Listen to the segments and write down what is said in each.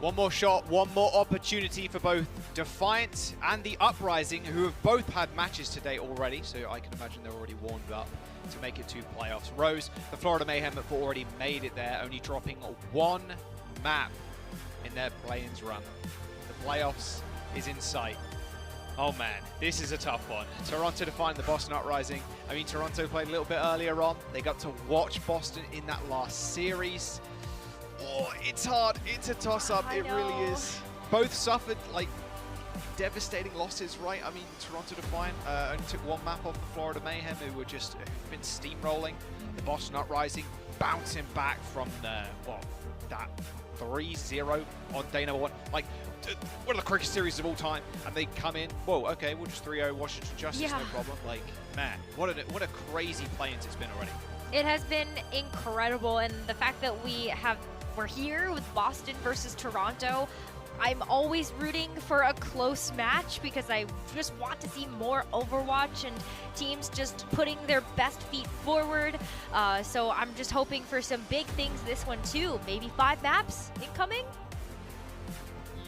One more shot, one more opportunity for both Defiant and the Uprising, who have both had matches today already, so I can imagine they're already warmed up to make it to playoffs. Rose, the Florida Mayhem have already made it there, only dropping one map in their play-ins run. The playoffs is in sight. Oh man, this is a tough one. Toronto Defiant, the Boston Uprising. I mean, Toronto played a little bit earlier on. They got to watch Boston in that last series. Oh, it's hard. It's a toss-up. It really is. Both suffered like devastating losses, right? I mean, Toronto Defiant only took one map off the Florida Mayhem, who've been steamrolling. The Boston Uprising bouncing back from that 3-0 on day number 1. Like, one of the quickest series of all time, and they come in. Whoa, okay, we'll just 3-0 Washington Justice, no problem. Like, man, what a crazy play-ins it's been already. It has been incredible, and the fact that we're here with Boston versus Toronto. I'm always rooting for a close match because I just want to see more Overwatch and teams just putting their best feet forward. So I'm just hoping for some big things this one too. Maybe 5 maps incoming?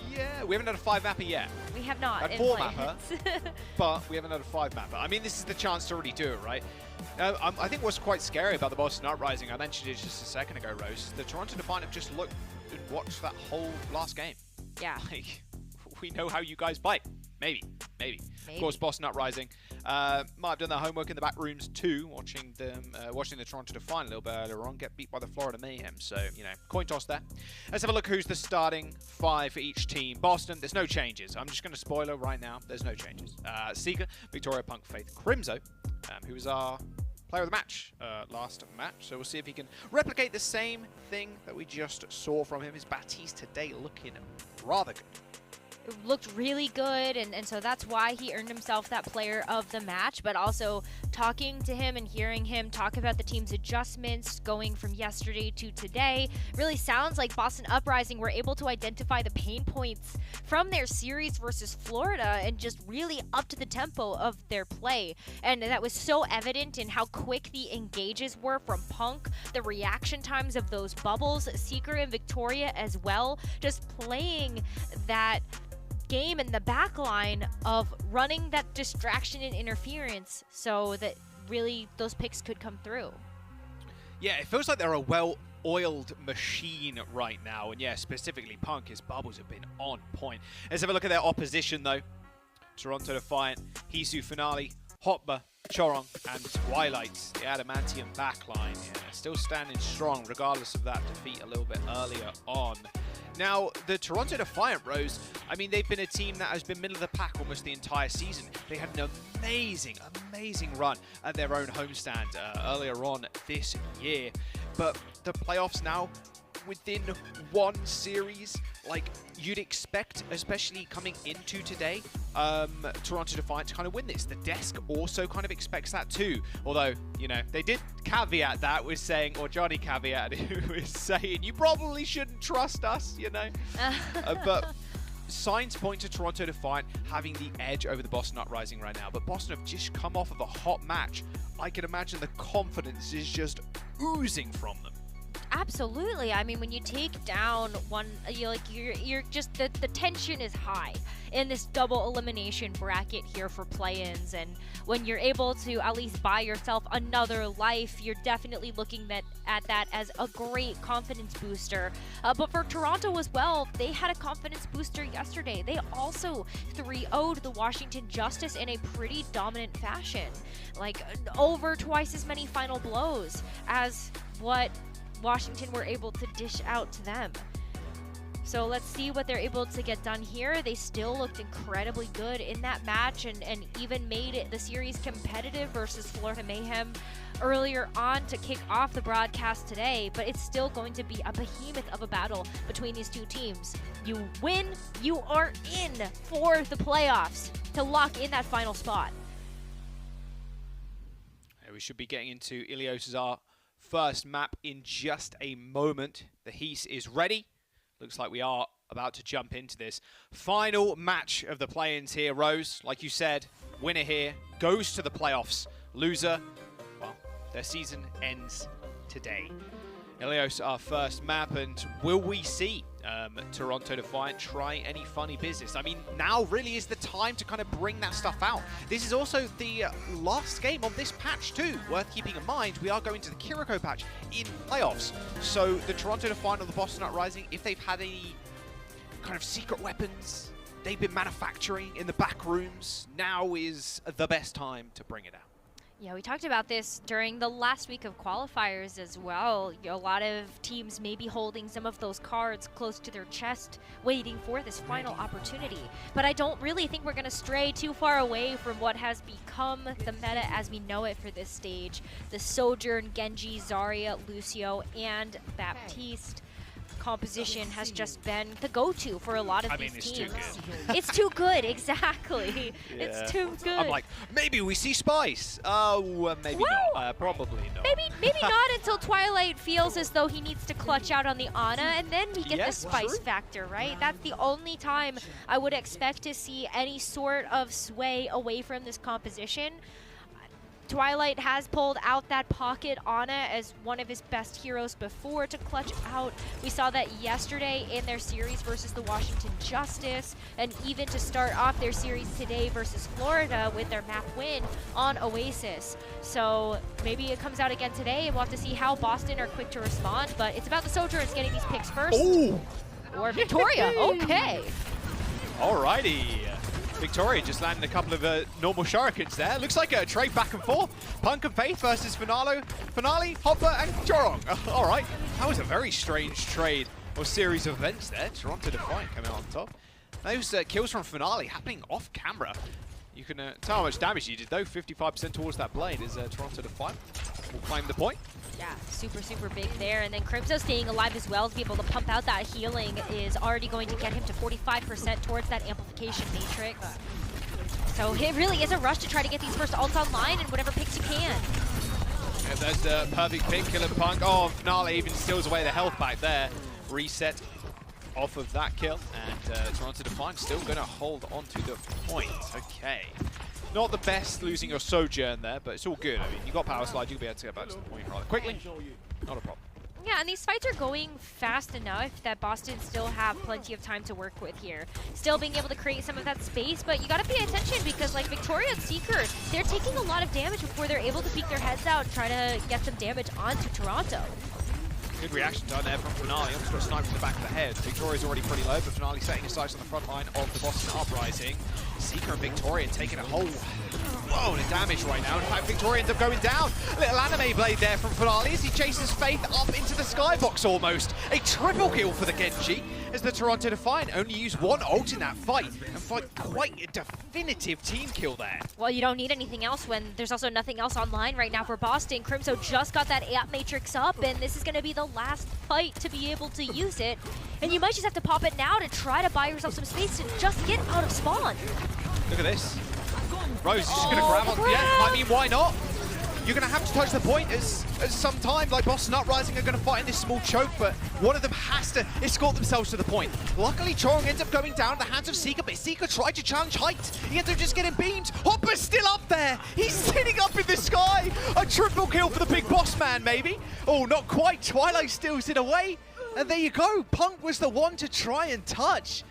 Yeah, we haven't had a 5-mapper yet. We have not. Had 4-mapper, but we haven't had a 5-mapper. I mean, this is the chance to really do it, right? I think what's quite scary about the Boston Uprising, I mentioned it just a second ago, Rose, the Toronto Defiant have just looked and watched that whole last game. Yeah. Like, we know how you guys play. Maybe. Of course, Boston Uprising might have done their homework in the back rooms too, watching the Toronto Defiant a little bit earlier on, get beat by the Florida Mayhem. So, you know, coin toss there. Let's have a look who's the starting 5 for each team. Boston, there's no changes. I'm just going to spoiler right now. There's no changes. Seeker, Victoria, Punk, Faith, Crimzo, who was our player of the match last match. So we'll see if he can replicate the same thing that we just saw from him. His Baptiste today looking rather good. It looked really good, and so that's why he earned himself that player of the match. But also talking to him and hearing him talk about the team's adjustments going from yesterday to today really sounds like Boston Uprising were able to identify the pain points from their series versus Florida and just really up to the tempo of their play. And that was so evident in how quick the engages were from Punk, the reaction times of those bubbles, Seeker and Victoria as well, just playing that game in the back line of running that distraction and interference so that really those picks could come through. Yeah, it feels like they're a well-oiled machine right now. And yeah, specifically Punk, his bubbles have been on point. Let's have a look at their opposition though. Toronto Defiant, Hisu Finale, Hotba, Chorong, and Twilight, the Adamantium backline. Yeah, still standing strong regardless of that defeat a little bit earlier on. Now, the Toronto Defiant, Rose, I mean, they've been a team that has been middle of the pack almost the entire season. They had an amazing run at their own homestand earlier on this year. But the playoffs now, within one series, like you'd expect, especially coming into today, Toronto Defiant to kind of win this. The desk also kind of expects that too. Although, you know, they did caveat that with saying, or Johnny caveated who was saying, you probably shouldn't trust us, you know. But signs point to Toronto Defiant having the edge over the Boston Uprising right now. But Boston have just come off of a hot match. I can imagine the confidence is just oozing from them. Absolutely. I mean, when you take down one, you're just the tension is high in this double elimination bracket here for play-ins, and when you're able to at least buy yourself another life, you're definitely looking at that as a great confidence booster. But for Toronto as well, they had a confidence booster yesterday. They also 3-0'd the Washington Justice in a pretty dominant fashion, like over twice as many final blows as what Washington were able to dish out to them. So let's see what they're able to get done here. They still looked incredibly good in that match and even made the series competitive versus Florida Mayhem earlier on to kick off the broadcast today, but it's still going to be a behemoth of a battle between these two teams. You win, you are in for the playoffs to lock in that final spot. We should be getting into Ilios' our first map in just a moment. The Heese is ready. Looks like we are about to jump into this final match of the play-ins here, Rose. Like you said, winner here goes to the playoffs. Loser, well, their season ends today. Ilios, our first map, and will we see Toronto Defiant try any funny business? I mean, now really is the time to kind of bring that stuff out. This is also the last game of this patch too. Worth keeping in mind, we are going to the Kiriko patch in playoffs. So the Toronto Defiant or the Boston Uprising, if they've had any kind of secret weapons they've been manufacturing in the back rooms, now is the best time to bring it out. Yeah, we talked about this during the last week of qualifiers as well. A lot of teams may be holding some of those cards close to their chest, waiting for this final opportunity. But I don't really think we're going to stray too far away from what has become the meta as we know it for this stage. The Sojourn, Genji, Zarya, Lucio, and Baptiste composition has just been the go-to for a lot of these teams. Too good. It's too good, exactly. Yeah. It's too good. I'm like, maybe we see Spice. Oh, maybe not. Probably not. Maybe not until Twilight feels as though he needs to clutch out on the Ana, and then we get the Spice factor, right? That's the only time I would expect to see any sort of sway away from this composition. Twilight has pulled out that pocket Ana as one of his best heroes before to clutch out. We saw that yesterday in their series versus the Washington Justice, and even to start off their series today versus Florida with their map win on Oasis. So maybe it comes out again today, and we'll have to see how Boston are quick to respond, but it's about the Sojourns getting these picks first. Ooh. Or Victoria, okay. Alrighty. Victoria just landing a couple of normal shurikens there. Looks like a trade back and forth. Punk and Faith versus Finale, Hopper, and Jorong. All right, that was a very strange trade or series of events there. Toronto Defiant coming out on top. Those kills from Finale happening off camera. You can tell how much damage he did though. 55% towards that blade is Toronto Defiant. Will claim the point. Yeah, super, super big there. And then Crimso staying alive as well to be able to pump out that healing is already going to get him to 45% towards that amplification matrix. So it really is a rush to try to get these first ults online and whatever picks you can. Yeah, there's the perfect pick, killing Punk. Oh, Finale even steals away the health back there. Reset off of that kill. And Toronto Defiant still going to hold on to the point. Okay. Not the best losing your Sojourn there, but it's all good. I mean, you got Power Slide, you'll be able to get back to the point rather quickly. Not a problem. Yeah, and these fights are going fast enough that Boston still have plenty of time to work with here. Still being able to create some of that space, but you gotta pay attention because like Victoria and Seeker, they're taking a lot of damage before they're able to peek their heads out and try to get some damage onto Toronto. Good reaction down there from Finale. Almost got sniped in the back of the head. Victoria's already pretty low, but Finale setting his sights on the front line of the Boston Uprising. Seeker and Victoria taking a whole load of damage right now. In fact, Victoria ends up going down. A little anime blade there from Finale as he chases Faith up into the skybox almost. A triple kill for the Genji as the Toronto Defiant only use one ult in that fight and fight quite a definitive team kill there. Well, you don't need anything else when there's also nothing else online right now for Boston. Crimso just got that amp matrix up, and this is going to be the last fight to be able to use it. And you might just have to pop it now to try to buy yourself some space to just get out of spawn. Look at this. Rose is just going to grab on. Yeah, I mean, why not? You're going to have to touch the point as some time, like Boston Uprising are going to fight in this small choke, but one of them has to escort themselves to the point. Luckily, Chorong ends up going down at the hands of Seeker, but Seeker tried to challenge height. He ends up just getting beamed. Hopper's still up there. He's sitting up in the sky. A triple kill for the big boss man, maybe. Oh, not quite. Twilight steals it away. And there you go. Punk was the one to try and touch.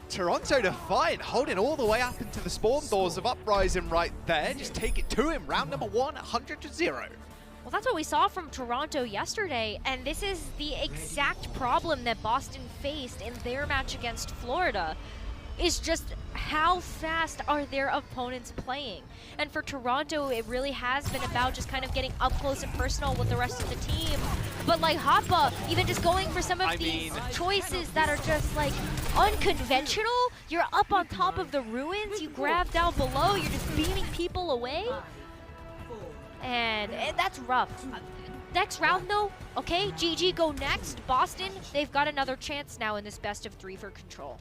Toronto Defiant holding all the way up into the spawn doors of Uprising right there. Just take it to him. Round number 1, 100-0. Well, that's what we saw from Toronto yesterday, and this is the exact problem that Boston faced in their match against Florida, is just how fast are their opponents playing. And for Toronto, it really has been about just kind of getting up close and personal with the rest of the team. But like Hoppa, even just going for some of these choices that are just like unconventional. You're up on top of the ruins, you grab down below, you're just beaming people away. And that's rough. Next round though, okay, GG go next. Boston, they've got another chance now in this best of 3 for control.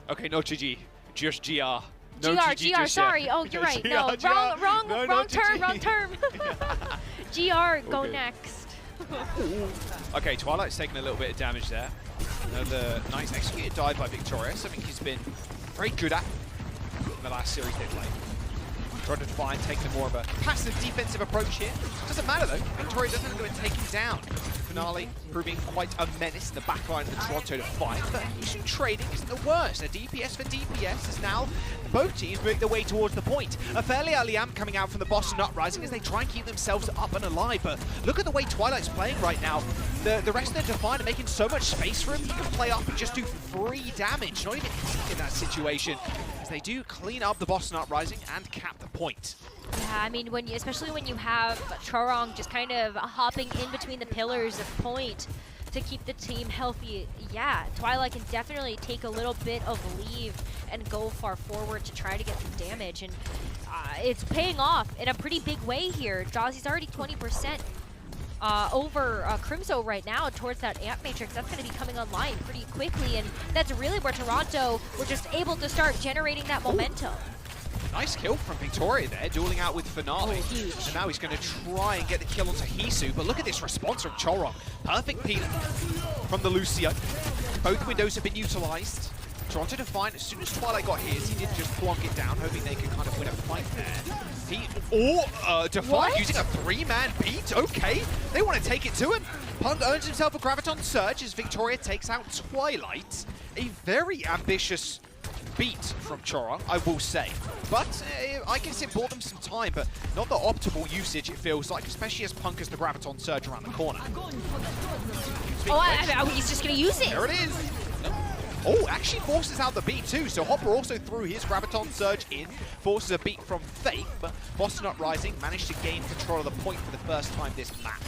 Okay, no GG, just GR. No GR, sorry. Oh, you're right. No, wrong term. GR, go next. Okay, Twilight's taking a little bit of damage there. Another nice executed dive by Victoria, something he's been very good at in the last series they played. Toronto Defiant taking more of a passive defensive approach here. Doesn't matter though, Victoria doesn't go and take him down. Finale proving quite a menace in the backline of the Toronto Defiant, but Issue trading isn't the worst. A DPS for DPS is now both teams moving their way towards the point. A fairly early amp coming out from the Boston Uprising as they try and keep themselves up and alive, but look at the way Twilight's playing right now. The rest of the Defiant are making so much space for him, he can play up and just do free damage, not even hitting in that situation, as they do clean up the Boston Uprising and cap the point. Yeah, I mean, especially when you have Chorong just kind of hopping in between the pillars of point to keep the team healthy, yeah, Twilight can definitely take a little bit of leave and go far forward to try to get some damage, and it's paying off in a pretty big way here. Jazzy's already 20% over Crimzo right now towards that amp matrix. That's going to be coming online pretty quickly, and that's really where Toronto were just able to start generating that momentum. Nice kill from Victoria there, dueling out with Finale. Oh, huge. And now he's going to try and get the kill onto Hisu, but look at this response from Chorong. Perfect peel from the Lucio. Both windows have been utilized. Toronto Defiant, as soon as Twilight got his, he did just plonk it down, hoping they could kind of win a fight there. Defiant using a 3-man beat, okay. They want to take it to him. Punk earns himself a Graviton Surge as Victoria takes out Twilight. A very ambitious beat from Chorong, I will say. But I guess it bought them some time, but not the optimal usage, it feels like, especially as Punk has the Graviton Surge around the corner. He's just going to use it. There it is. Oh, actually forces out the beat too, so Hopper also threw his Graviton Surge in, forces a beat from Faith, but Boston Uprising managed to gain control of the point for the first time this map.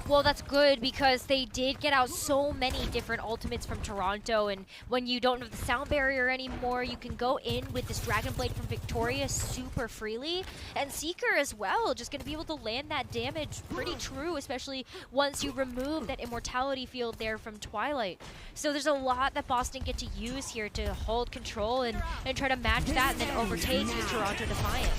Well, that's good because they did get out so many different ultimates from Toronto, and when you don't have the sound barrier anymore, you can go in with this Dragon Blade from Victoria super freely, and Seeker as well, just going to be able to land that damage pretty true, especially once you remove that immortality field there from Twilight. So there's a lot that Boston get to use here to hold control and try to match that and then overtake the Toronto Defiant.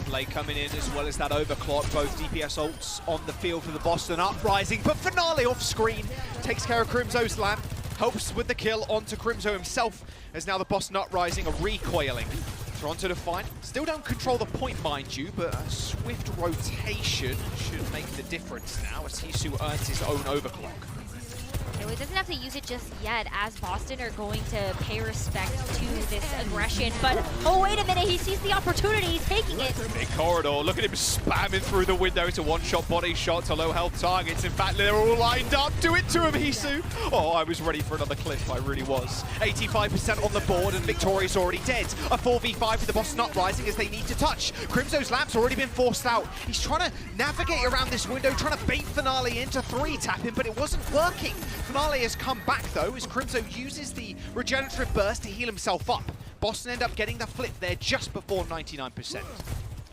Blade coming in as well as that overclock, both DPS ults on the field for the Boston Uprising, but Finale off screen takes care of Crimzo's lamp, helps with the kill onto Crimzo himself, as now the Boston Uprising are recoiling. Toronto Defiant still don't control the point, mind you, but a swift rotation should make the difference now as Hisu earns his own overclock. He doesn't have to use it just yet, as Boston are going to pay respect to this aggression. But, oh, wait a minute, he sees the opportunity, he's taking it. Big corridor, look at him spamming through the window to one-shot body shot to low-health targets. In fact, they're all lined up. Do it to him, Hisu. Oh, I was ready for another cliff, I really was. 85% on the board, and Victoria's already dead. A 4v5 for the Boston Uprising as they need to touch. Crimzo's lamp's already been forced out. He's trying to navigate around this window, trying to bait Finale into 3-tap him, but it wasn't working. Finale has come back though, as Crimzo uses the regenerative burst to heal himself up. Boston end up getting the flip there just before 99%.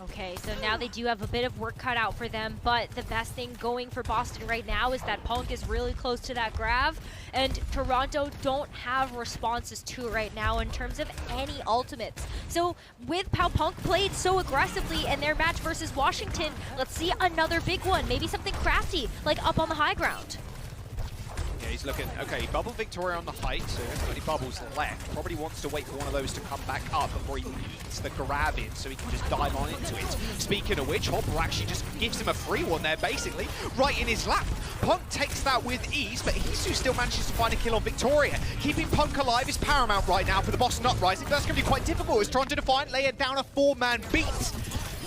Okay, so now they do have a bit of work cut out for them, but the best thing going for Boston right now is that Punk is really close to that grav, and Toronto don't have responses to it right now in terms of any ultimates. So with how Punk played so aggressively in their match versus Washington, let's see another big one, maybe something crafty, like up on the high ground. Yeah, he's looking, okay, bubble Victoria on the height, so he hasn't got any bubbles left. Probably wants to wait for one of those to come back up before he leads the grab in, so he can just dive on into it. Speaking of which, Hopper actually just gives him a free one there, basically, right in his lap. Punk takes that with ease, but Hisu still manages to find a kill on Victoria. Keeping Punk alive is paramount right now for the Boston Uprising, but that's going to be quite difficult as Toronto Defiant lay down a 4-man beat.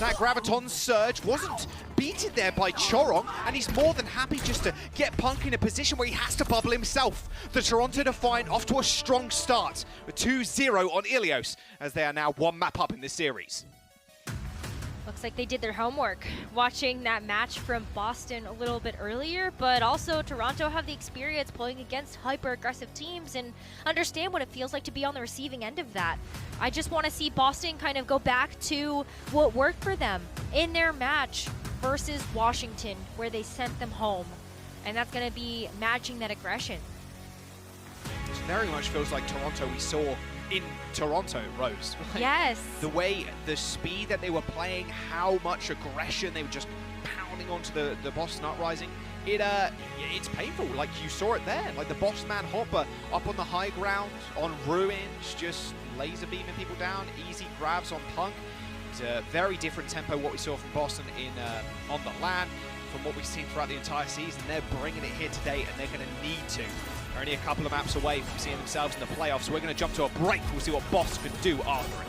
That Graviton Surge wasn't beaten there by Chorong, and he's more than happy just to get Punk in a position where he has to bubble himself. The Toronto Defiant off to a strong start with 2-0 on Ilios, as they are now one map up in this series. Looks like they did their homework, watching that match from Boston a little bit earlier, but also Toronto have the experience playing against hyper-aggressive teams and understand what it feels like to be on the receiving end of that. I just want to see Boston kind of go back to what worked for them in their match versus Washington, where they sent them home, and that's going to be matching that aggression. It very much feels like Toronto we saw in Toronto, Rose. Yes. The way, the speed that they were playing, how much aggression they were just pounding onto the Boston Uprising. It's painful, like you saw it there. Like the boss man Hopper up on the high ground, on ruins, just laser beaming people down, easy grabs on Punk. It's a very different tempo what we saw from Boston in on the LAN. from what we've seen throughout the entire season. They're bringing it here today, and they're going to need to. They're only a couple of maps away from seeing themselves in the playoffs, so we're going to jump to a break. We'll see what Boss can do after it.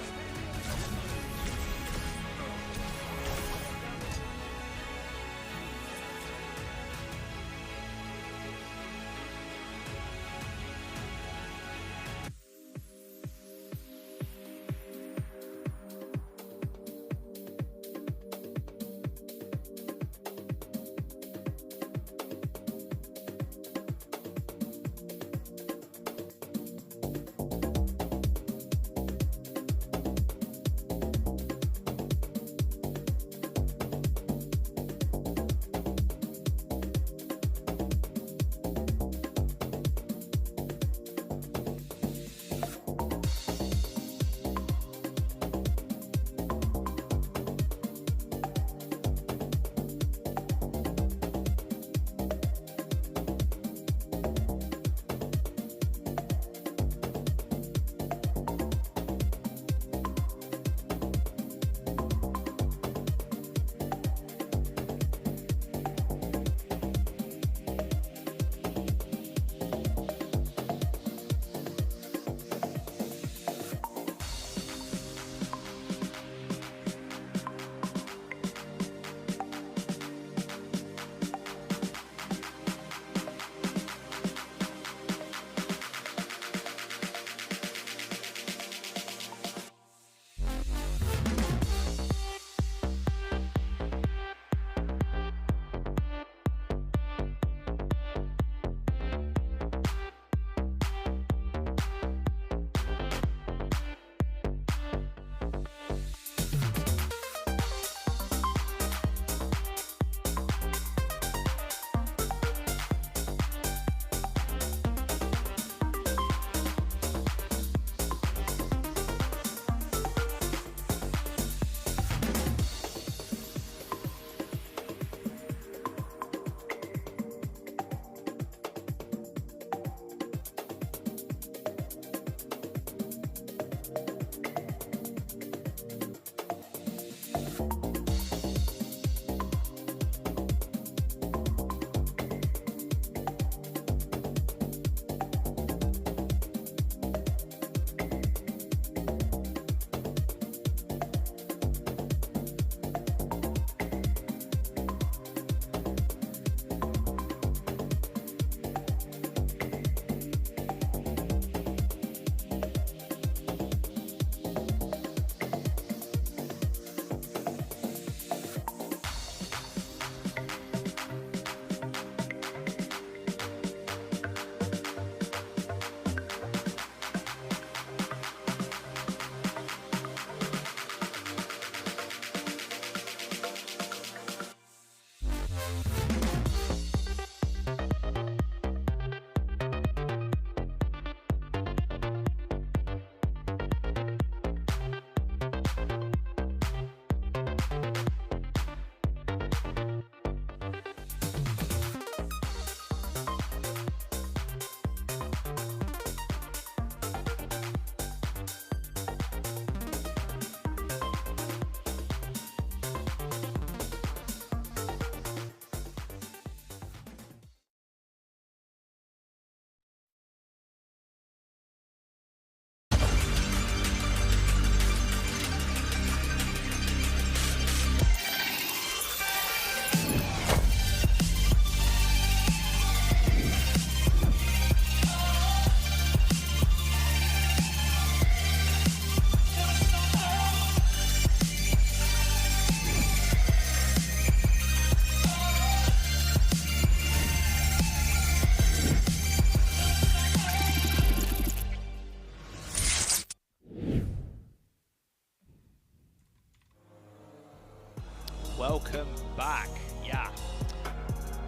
Welcome back. Yeah.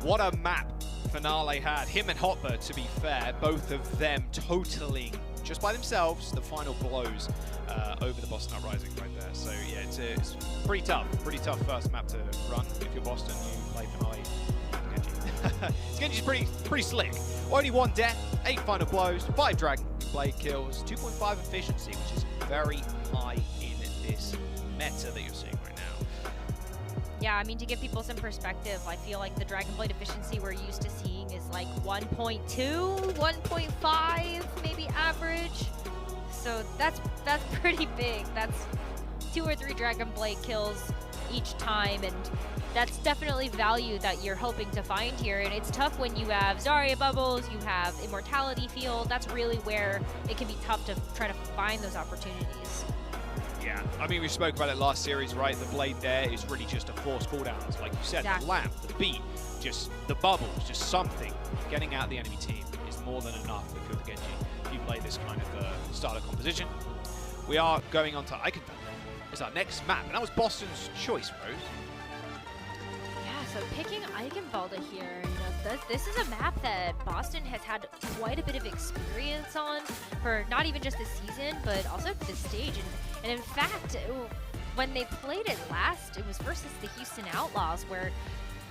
What a map Finale had. Him and Hotbird, to be fair, both of them totaling, just by themselves, the final blows over the Boston Uprising right there. So yeah, it's pretty tough first map to run. If you're Boston, you play Finale. Genji's pretty slick. Only 1 death, 8 final blows, 5 Dragon Blade kills, 2.5 efficiency, which is very high in this meta that you're seeing right now. Yeah, I mean, to give people some perspective, I feel like the Dragon Blade efficiency we're used to seeing is like 1.2, 1.5, maybe average. So that's pretty big. That's 2 or 3 Dragon Blade kills each time, and that's definitely value that you're hoping to find here. And it's tough when you have Zarya bubbles, you have Immortality Field. That's really where it can be tough to try to find those opportunities. Yeah, I mean, we spoke about it last series, right? The blade there is really just a force cooldowns. Like you said, Exactly. The lamp, the beat, just the bubbles, just something. Getting out the enemy team is more than enough if you're the Genji. If you play this kind of starter composition. We are going on to Eichenwalde. It's our next map, and that was Boston's choice, Rose. Yeah, so picking Eichenwalde here, you know, this is a map that Boston has had quite a bit of experience on for not even just this season, but also for this stage. And in fact, when they played it last, it was versus the Houston Outlaws, where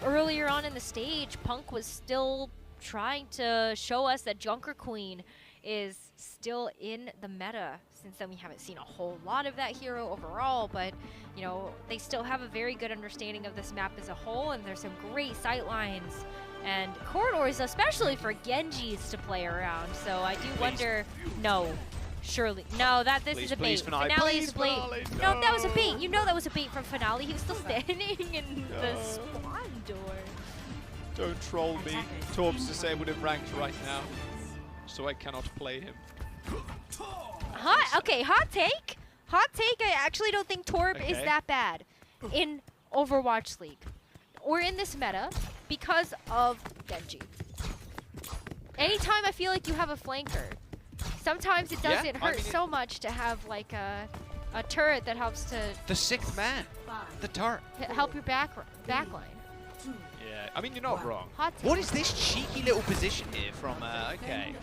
earlier on in the stage, Punk was still trying to show us that Junker Queen is still in the meta. Since then, we haven't seen a whole lot of that hero overall, but you know, they still have a very good understanding of this map as a whole, and there's some great sight lines and corridors, especially for Genjis to play around. So I do wonder, no. Surely. No, this is a bait. Finale is a bait. No, that was a bait. You know that was a bait from Finale. He was still standing in the spawn door. Don't troll me. Torb's disabled in ranked right now, so I cannot play him. Okay, hot take. Hot take, I actually don't think Torb is that bad in Overwatch League or in this meta because of Genji. Anytime I feel like you have a flanker, sometimes it doesn't hurt so much to have like a turret that helps to... The 6th man. The turret. Help your backline. Yeah, I mean, you're not wrong. Hot take. What is this cheeky little position here from, okay.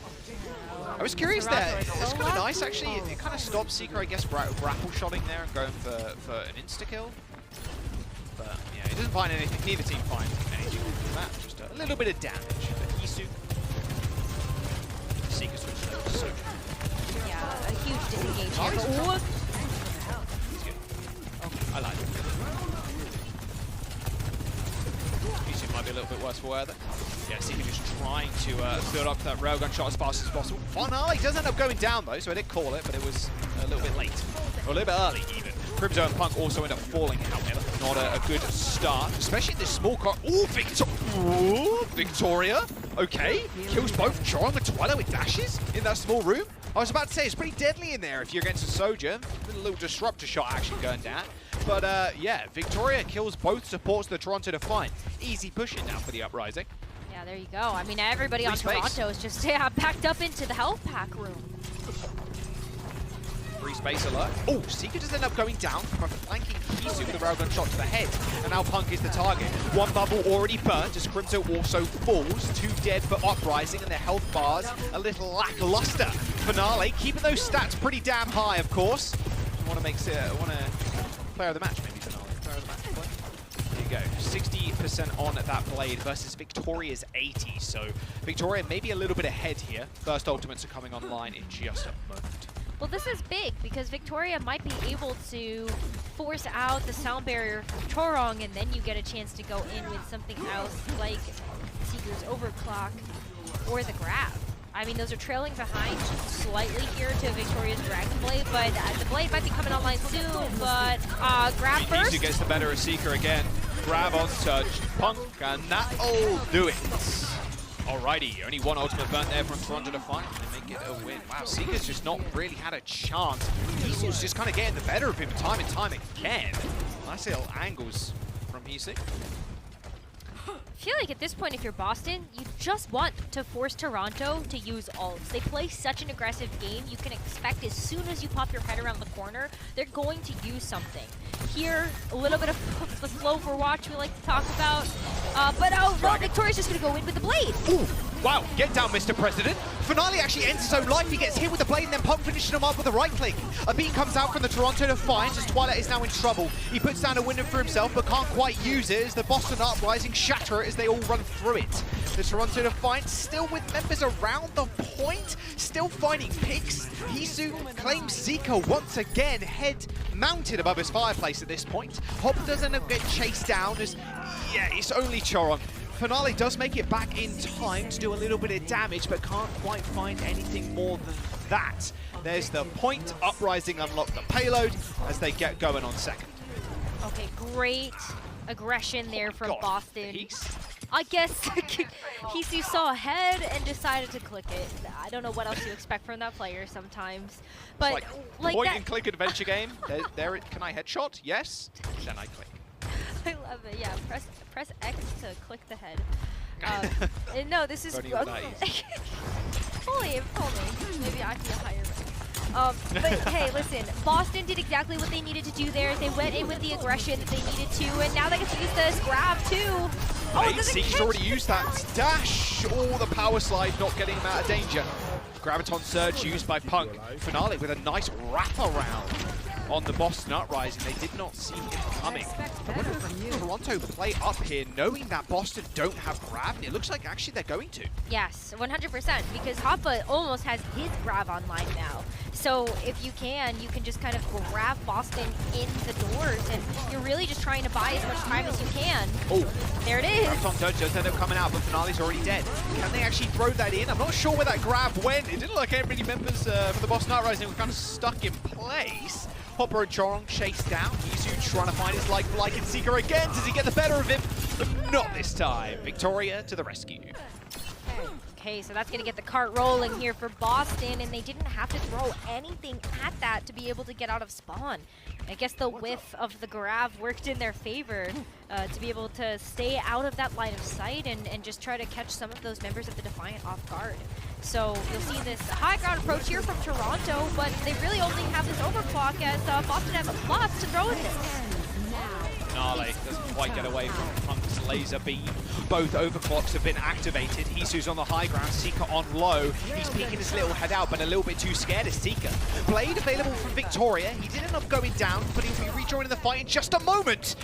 I was curious there. It's kind of nice, actually. It kind of stops Seeker, I guess, grapple shotting there and going for an insta-kill. But, yeah, he doesn't find anything. Neither team finds anything from that. Just a little bit of damage. But Hisu. Seeker switches over to Soju. Yeah, a huge disengage here. But He's good. Okay, I like it. Hisu might be a little bit worse for wear there. Yeah, Seeker just trying to build up that railgun shot as fast as possible. Finale does end up going down though, so I did call it, but it was a little bit late. Or a little bit early even. Crimzo and Punk also end up falling, however. Not a good start, especially in this small car. Ooh, Victoria. Okay, kills both Chong and Twilight with dashes in that small room. I was about to say, it's pretty deadly in there if you're against a Soldier. A little disruptor shot action going down. But yeah, Victoria kills both supports of the Toronto Defiant. Easy pushing now for the Uprising. yeah, there you go. I mean, everybody on Toronto is just backed up into the health pack room. Free space alert. Oh, Seeker does end up going down from a flanking Hisu with a railgun shot to the head. And now Punk is the target. One bubble already burnt as Crimzo also falls. 2 dead for Uprising, and their health bars a little lackluster. Finale keeping those stats pretty damn high, of course. Want to player of the match, maybe Finale. Player of the match play. There you go. 60% on that blade versus Victoria's 80. So Victoria maybe a little bit ahead here. First ultimates are coming online in just a moment. Well, this is big because Victoria might be able to force out the sound barrier from Chorong, and then you get a chance to go in with something else like Seeker's Overclock or the grab. I mean, those are trailing behind slightly here to Victoria's Dragon Blade, but the blade might be coming online soon, but grab first. Hisu gets the better of Seeker again. Grab on touch, Punk, and that'll do it. Alrighty, only one ultimate burnt there from Toronto Defiant. They make it a win. Wow, Seeker's just not really had a chance. Hisu's just kind of getting the better of him time and time again. Nice little angles from Hisu. I feel like at this point, if you're Boston, you just want to force Toronto to use ults. They play such an aggressive game, you can expect as soon as you pop your head around the corner, they're going to use something. Here, a little bit of the slow for watch we like to talk about. But oh, no, Victoria's just going to go in with the blade. Ooh, Wow, get down, Mr. President. Finale actually ends his own life. He gets hit with the blade and then Punk finishing him up with a right click. A beam comes out from the Toronto Defiant as Twilight is now in trouble. He puts down a window for himself but can't quite use it as the Boston Uprising shatter it as they all run through it. The Toronto Defiant still with members around the point, still finding picks. Hisu claims Zika once again, head mounted above his fireplace at this point. Hop doesn't get chased down as, yeah, it's only Choron. Finale does make it back in time to do a little bit of damage, but can't quite find anything more than that. There's the point. Uprising unlock the payload as they get going on second. Okay, great aggression there from Boston. Peace. I guess Hisu saw ahead and decided to click it. I don't know what else you expect from that player sometimes. But like point that and click adventure game. There it, can I headshot? Yes. Then I click. I love it. Yeah, press X to click the head. And no, this is only maybe I feel higher. But hey, listen, Boston did exactly what they needed to do there. They went in with the aggression that they needed to, and now they get to use this grab too. He's already used that dash. Oh, the power slide not getting him out of danger. Graviton Surge used by Punk. Finale with a nice wraparound on the Boston Uprising. They did not see him coming. I wonder if Toronto play up here knowing that Boston don't have grab, and it looks like actually they're going to. Yes, 100%, because Hoppa almost has his grab online now. So if you can just kind of grab Boston in the doors, and you're really just trying to buy as much time as you can. Oh, there it is. Graviton Surge does end up coming out, but Finale's already dead. Can they actually throw that in? I'm not sure where that grab went. It didn't look like many members from the Boston Uprising were kind of stuck in place. Hopper and Chorong chased down. Hisu trying to find his life like and Seeker again. Does he get the better of him? But not this time. Victoria to the rescue. Okay, so that's going to get the cart rolling here for Boston, and they didn't have to throw anything at that to be able to get out of spawn. I guess the whiff of the grab worked in their favor to be able to stay out of that line of sight and just try to catch some of those members of the Defiant off guard. So you'll see this high ground approach here from Toronto, but they really only have this overclock as Boston has a plus to throw at this. Finale doesn't quite get away from Punk's laser beam. Both overclocks have been activated. Hisu's on the high ground, Seeker on low. He's peeking his little head out, but a little bit too scared is Seeker. Blade available from Victoria. He did end up going down, but he'll be rejoining the fight in just a moment.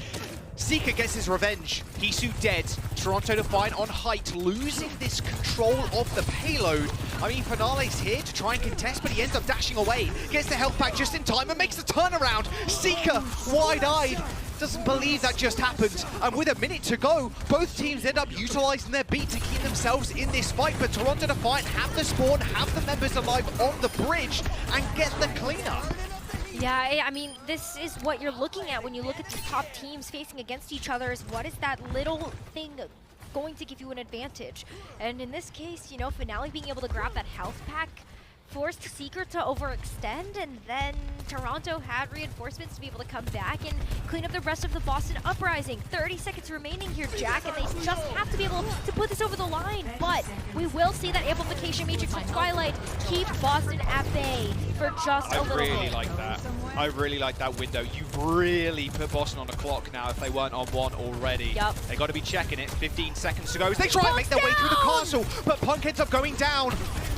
Seeker gets his revenge. Hisu dead. Toronto Defiant on height, losing this control of the payload. I mean, Finale's here to try and contest, but he ends up dashing away. Gets the health pack just in time and makes the turnaround. Seeker, wide-eyed, doesn't believe that just happened. And with a minute to go, both teams end up utilizing their beat to keep themselves in this fight. But Toronto Defiant have the spawn, have the members alive on the bridge, and get the cleanup. Yeah, I mean, this is what you're looking at when you look at the top teams facing against each other, is what is that little thing going to give you an advantage? And in this case, you know, Finale being able to grab that health pack forced Seeker to overextend, and then Toronto had reinforcements to be able to come back and clean up the rest of the Boston Uprising. 30 seconds remaining here, Jack, and they just have to be able to put this over the line. But we will see that amplification matrix from Twilight keep Boston at bay for just a little bit. I really like that. I really like that window. You've really put Boston on the clock now if they weren't on one already. Yep. They got to be checking it. 15 seconds to go as they try and make their way through the castle, but Punk ends up going down.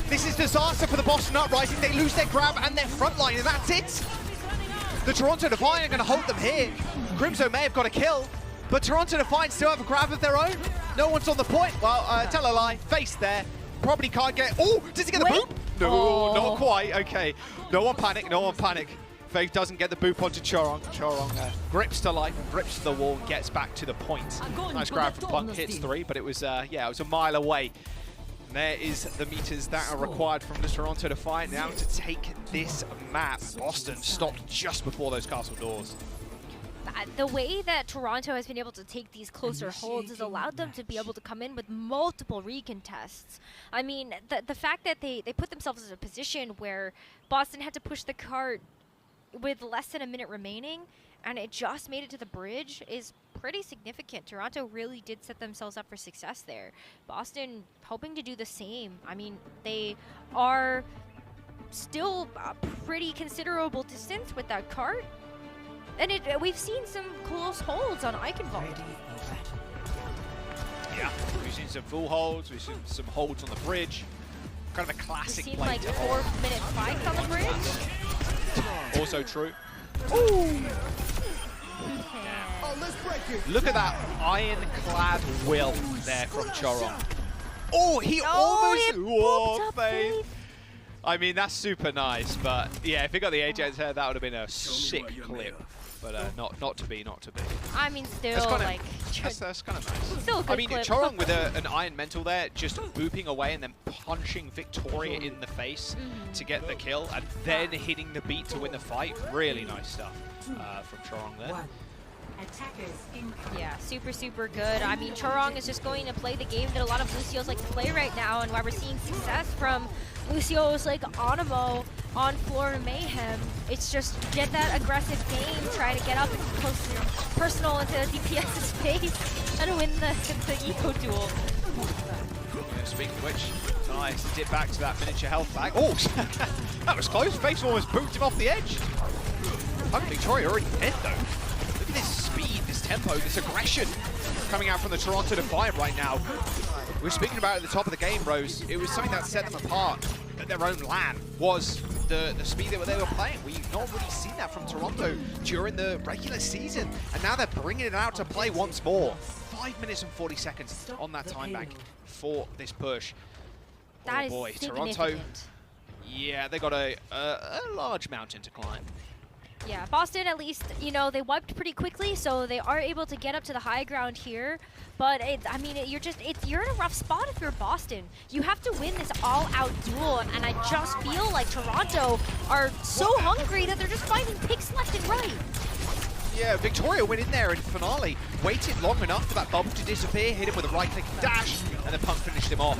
This is disaster for the Boston Uprising. They lose their grab and their front line, and that's it. The Toronto Defiant are going to hold them here. Crimzo may have got a kill, but Toronto Defiant still have a grab of their own. No one's on the point. Well, tell a lie. Face there. Probably can't get... Oh, does he get the boop? No, not quite. Okay. No one panic. No one panic. Faith doesn't get the boop onto Chorong. Chorong grips to life, grips to the wall, and gets back to the point. Nice grab from Punk. Hits 3, but it was, yeah, it was a mile away. And there is the meters that are required from the Toronto Defiant now to take this map. Boston stopped just before those castle doors. The way that Toronto has been able to take these closer holds has allowed them to be able to come in with multiple recontests. I mean, the fact that they put themselves in a position where Boston had to push the cart with less than a minute remaining, and it just made it to the bridge, is pretty significant. Toronto really did set themselves up for success there. Boston hoping to do the same. I mean, they are still a pretty considerable distance with that cart, and we've seen some close holds on Eichenwalde. Yeah, we've seen some full holds, we've seen some holds on the bridge. Kind of a classic We've seen play like to hold. 4-minute fights on the bridge. Also true. Ooh. Look at that ironclad will there from Chorong. Oh, he almost... Whoa, Faith. I mean, that's super nice, but yeah, if he got the Ajax head, that would have been a sick clip. But not to be. I mean, still, That's kinda, like... That's kind of nice. Still a good I mean, clip. Chorong with an Iron Mental there, just booping away and then punching Victoria in the face to get the kill, and then hitting the beat to win the fight. Really nice stuff from Chorong there. Yeah, super good. I mean, Chorong is just going to play the game that a lot of Lucios like to play right now, and why we're seeing success from Lucios like Onimo on Floor Mayhem. It's just get that aggressive game, try to get up and close personal into DPS's face, and win the eco duel. Yeah, speaking of which, nice to dip back to that miniature health bag. Oh, that was close. Face almost booped him off the edge. I think Victoria already dead though. Look at this speed, this tempo, this aggression coming out from the Toronto Defiant right now. We were speaking about it at the top of the game, Rose. It was something that set them apart at their own LAN, was the speed that they were playing. We've not really seen that from Toronto during the regular season, and now they're bringing it out to play once more. 5 minutes and 40 seconds on that time bank for this push. That oh boy, is Toronto. Yeah, they got a large mountain to climb. Yeah, Boston at least, you know, they wiped pretty quickly, so they are able to get up to the high ground here. But I mean, you're in a rough spot if you're Boston. You have to win this all-out duel, and I just feel like Toronto are so hungry that they're just finding picks left and right. Yeah, Victoria went in there in finale, waited long enough for that bubble to disappear, hit him with a right-click dash, and then Punk finished him off.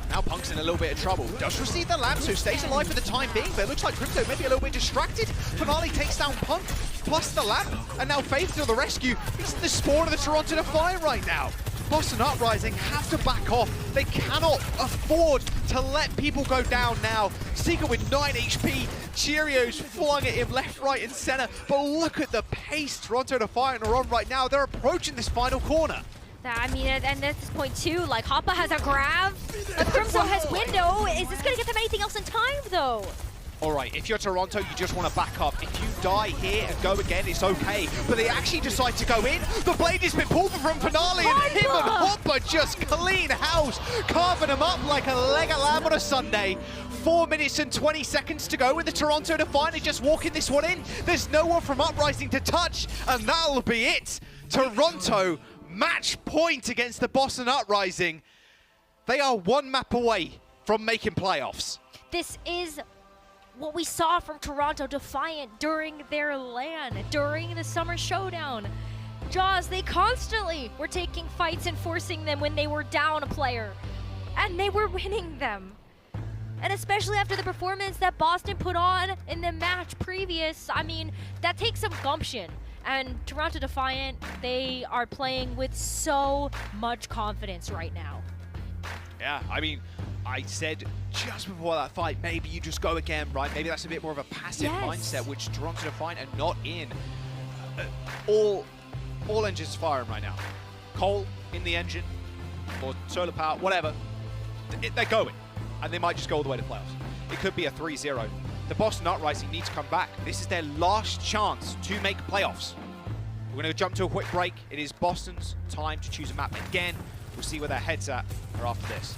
Now Punk's in a little bit of trouble. Does receive the lamp, so stays alive for the time being, but it looks like Crypto may be a little bit distracted. Finale takes down Punk, plus the lamp, and now Faith to the rescue. He's in the spawn of the Toronto Defiant right now. Boston Uprising have to back off. They cannot afford to let people go down now. Seeker with 9 HP. Cheerios flung at him left, right, and center. But look at the pace Toronto Defiant are on right now. They're approaching this final corner. I mean, and at this point too, like Hoppa has a grab, Crimson has window. Is this gonna get them anything else in time though? All right, if you're Toronto, you just want to back up. If you die here and go again, it's okay. But they actually decide to go in. The blade has been pulled from Finale, and him and Hopper just clean house, carving them up like a leg of lamb on a Sunday. 4 minutes and 20 seconds to go with the Toronto Defiant just walking this one in. There's no one from Uprising to touch, and that'll be it. Toronto, match point against the Boston Uprising. They are one map away from making playoffs. This is what we saw from Toronto Defiant during their LAN, during the Summer Showdown. Jaws, they constantly were taking fights and forcing them when they were down a player, and they were winning them. And especially after the performance that Boston put on in the match previous, I mean, that takes some gumption. And Toronto Defiant, they are playing with so much confidence right now. Yeah, I mean, I said just before that fight, maybe you just go again, right? Maybe that's a bit more of a passive mindset, which Toronto Defiant are not in. All engines firing right now. Coal in the engine, or solar power, whatever. They're going, and they might just go all the way to playoffs. It could be a 3-0. The Boston Uprising need to come back. This is their last chance to make playoffs. We're going to jump to a quick break. It is Boston's time to choose a map again. We'll see where their head's at after this.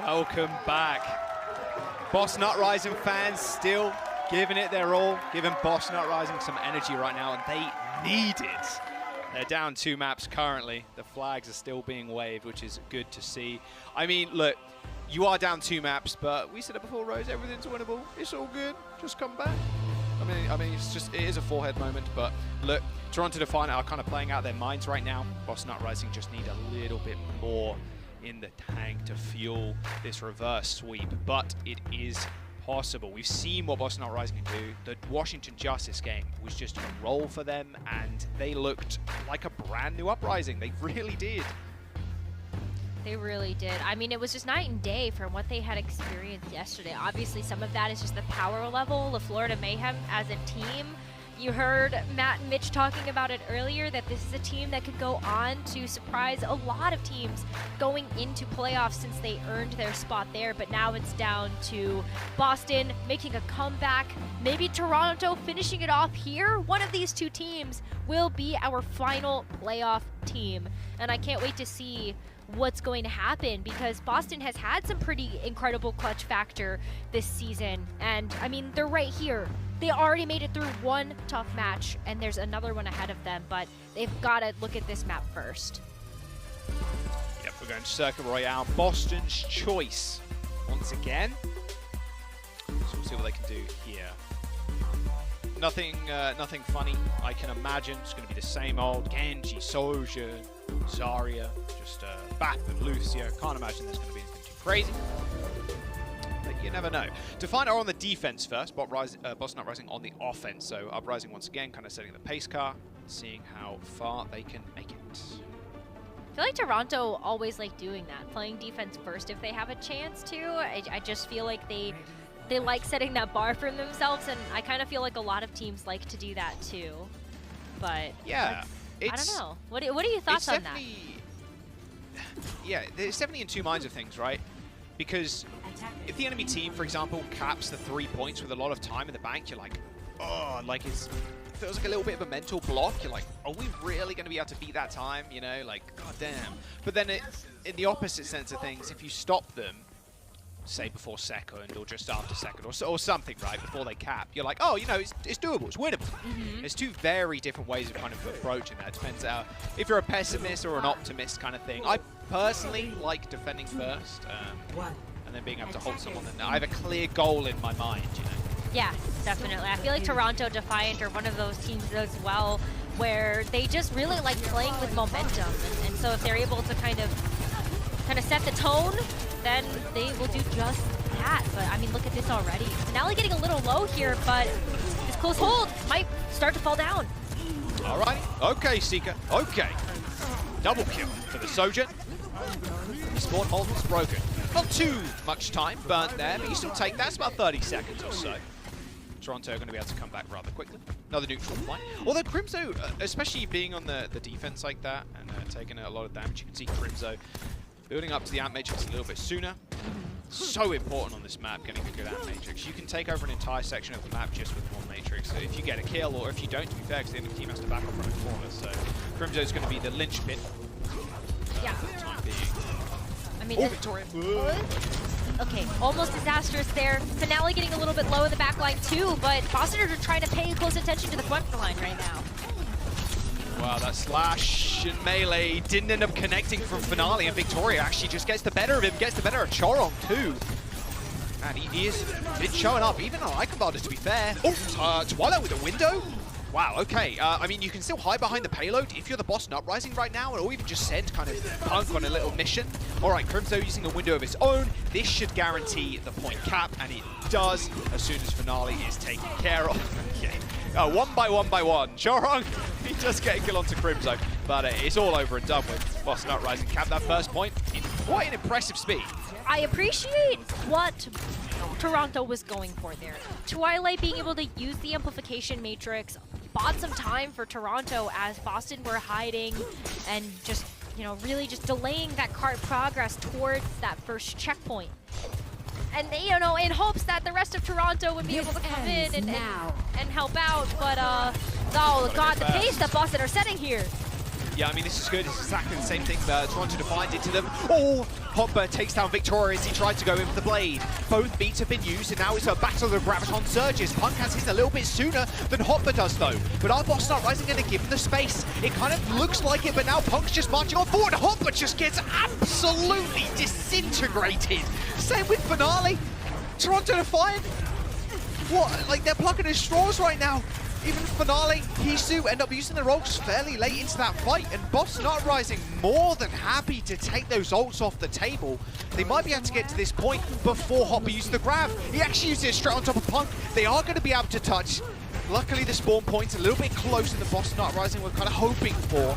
Welcome back. Boston Uprising fans still giving it their all, giving Boston Uprising some energy right now, and they need it. They're down 2 maps currently. The flags are still being waved, which is good to see. I mean, look, you are down 2 maps, but we said it before, Rose, everything's winnable. It's all good. Just come back. I mean, it is a forehead moment, but look, Toronto Defiant are kind of playing out their minds right now. Boston Uprising just need a little bit more in the tank to fuel this reverse sweep, but it is possible. We've seen what Boston Uprising can do. The Washington Justice game was just a roll for them, and they looked like a brand new Uprising. They really did. They really did. I mean, it was just night and day from what they had experienced yesterday. Obviously, some of that is just the power level of Florida Mayhem as a team. You heard Matt and Mitch talking about it earlier, that this is a team that could go on to surprise a lot of teams going into playoffs since they earned their spot there. But now it's down to Boston making a comeback, maybe Toronto finishing it off here. One of these 2 teams will be our final playoff team. And I can't wait to see what's going to happen, because Boston has had some pretty incredible clutch factor this season. And I mean, they're right here. They already made it through 1 tough match, and there's another one ahead of them, but they've got to look at this map first. Yep, we're going to Circuit Royale. Boston's choice once again. So we'll see what they can do here. Nothing funny, I can imagine. It's going to be the same old Genji, Soja, Zarya, just Bap and Lucio. Can't imagine there's going to be anything too crazy. But you never know. Defiant are on the defense first, but Boston Uprising on the offense. So Uprising once again kind of setting the pace car, seeing how far they can make it. I feel like Toronto always like doing that, playing defense first if they have a chance to. I just feel like they like setting that bar for themselves, and I kind of feel like a lot of teams like to do that too. But yeah, I don't know. What are your thoughts on that? Yeah, there's definitely in 2 minds of things, right? Because if the enemy team, for example, caps the 3 points with a lot of time in the bank, you're like, oh, like it feels like a little bit of a mental block. You're like, are we really going to be able to beat that time? You know, like, god damn. But then in the opposite sense of things, if you stop them, say before second or just after second or something, right, before they cap, you're like, oh, you know, it's doable, it's winnable. There's 2 very different ways of kind of approaching that. It depends if you're a pessimist or an optimist kind of thing. I personally like defending first and then being able to hold someone, and I have a clear goal in my mind, you know. Yeah, definitely. I feel like Toronto Defiant are one of those teams as well where they just really like playing with momentum, and so if they're able to kind of set the tone, then they will do just that. But I mean, look at this already. Finale getting a little low here, but this close hold might start to fall down. All right. Okay, Seeker. Okay. Double kill for the Soja. The spawn hold was broken. Not too much time burnt there, but you still take that. It's about 30 seconds or so. Toronto are going to be able to come back rather quickly. Another neutral point. Although Crimzo, especially being on the defense like that and taking a lot of damage, you can see Crimzo building up to the amp matrix a little bit sooner. So important on this map, getting a good amp matrix. You can take over an entire section of the map just with 1 matrix. So if you get a kill, or if you don't, to be fair, because the enemy team has to back up from the corner. So Crimzo's going to be the linchpin for the time being. I mean, Victoria. Okay, almost disastrous there. Finale getting a little bit low in the back line too, but Boston are trying to pay close attention to the front line right now. Wow, that slash and melee didn't end up connecting from Finale, and Victoria actually just gets the better of him, gets the better of Chorong too. And he is showing up, even on Eichenwalde, to be fair. Oh, Twilight with a window? Wow, okay. I mean, you can still hide behind the payload if you're the Boston Uprising right now, or even just send kind of Punk on a little mission. All right, Crimzo using a window of his own. This should guarantee the point cap, and it does as soon as Finale is taken care of. Okay. 1 by 1 by 1. Chorong, he just getting kill onto Crimzo, but it's all over and done with. Boston Uprising cap that first point in quite an impressive speed. I appreciate what Toronto was going for there. Twilight being able to use the amplification matrix bought some time for Toronto as Boston were hiding and just, you know, really just delaying that cart progress towards that first checkpoint. And, you know, in hopes that the rest of Toronto would be able to come in and help out. But, oh, God, the pace that Boston are setting here. Yeah, I mean, this is good. It's exactly the same thing Toronto Defiant did to them. Oh, Hopper takes down Victoria as he tried to go in for the blade. Both beats have been used, and now it's a battle of the Graviton Surges. Punk has his a little bit sooner than Hopper does, though. But our Boston Uprising going to give him the space. It kind of looks like it, but now Punk's just marching on forward. Hopper just gets absolutely disintegrated. Same with Finale. Toronto Defiant, what? Like, they're plucking at straws right now. Even Finale, Hisu end up using their ults fairly late into that fight, and Boston Uprising more than happy to take those ults off the table. They might be able to get to this point before Hopper uses the grab. He actually used it straight on top of Punk. They are going to be able to touch. Luckily, the spawn point's a little bit closer than Boston Uprising were kind of hoping for.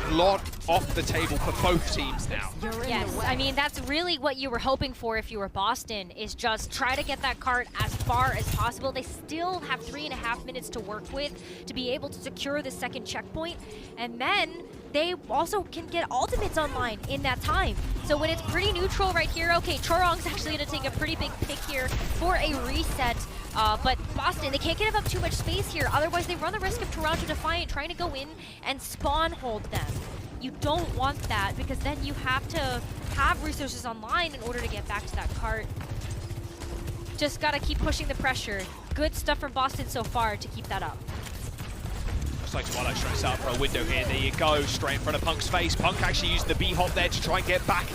A lot off the table for both teams now. Yes, I mean, that's really what you were hoping for if you were Boston, is just try to get that cart as far as possible. They still have 3.5 minutes to work with to be able to secure the second checkpoint, and then they also can get ultimates online in that time. So when it's pretty neutral right here, okay, Chorong's actually going to take a pretty big pick here for a reset. But Boston, they can't give up too much space here, otherwise they run the risk of Toronto Defiant trying to go in and spawn hold them. You don't want that, because then you have to have resources online in order to get back to that cart. Just gotta keep pushing the pressure. Good stuff from Boston so far to keep that up. Looks like Twilight trying to set up for a window here. There you go, straight in front of Punk's face. Punk actually used the B-hop there to try and get back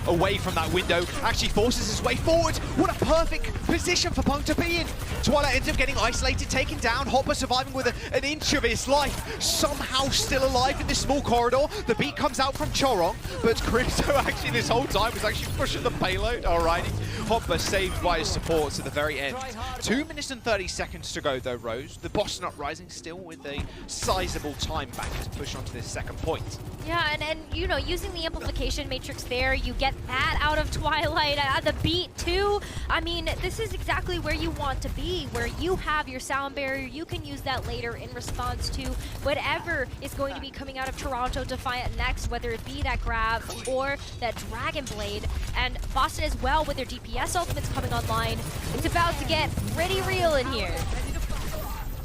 away from that window, actually forces his way forward. What a perfect position for Punk to be in. Twilight ends up getting isolated, taken down. Hopper surviving with an inch of his life. Somehow still alive in this small corridor. The beat comes out from Chorong, but Crypto actually this whole time was actually pushing the payload. Alrighty. Hopper saved by his supports at the very end. 2 minutes and 30 seconds to go though, Rose. The Boston Uprising still with a sizable time back to push onto this second point. Yeah, and you know, using the amplification matrix there, you get that out of Twilight, the beat too. I mean, this is exactly where you want to be, where you have your sound barrier. You can use that later in response to whatever is going to be coming out of Toronto Defiant next, whether it be that grab or that Dragon Blade. And Boston as well with their DPS ultimates coming online. It's about to get pretty real in here.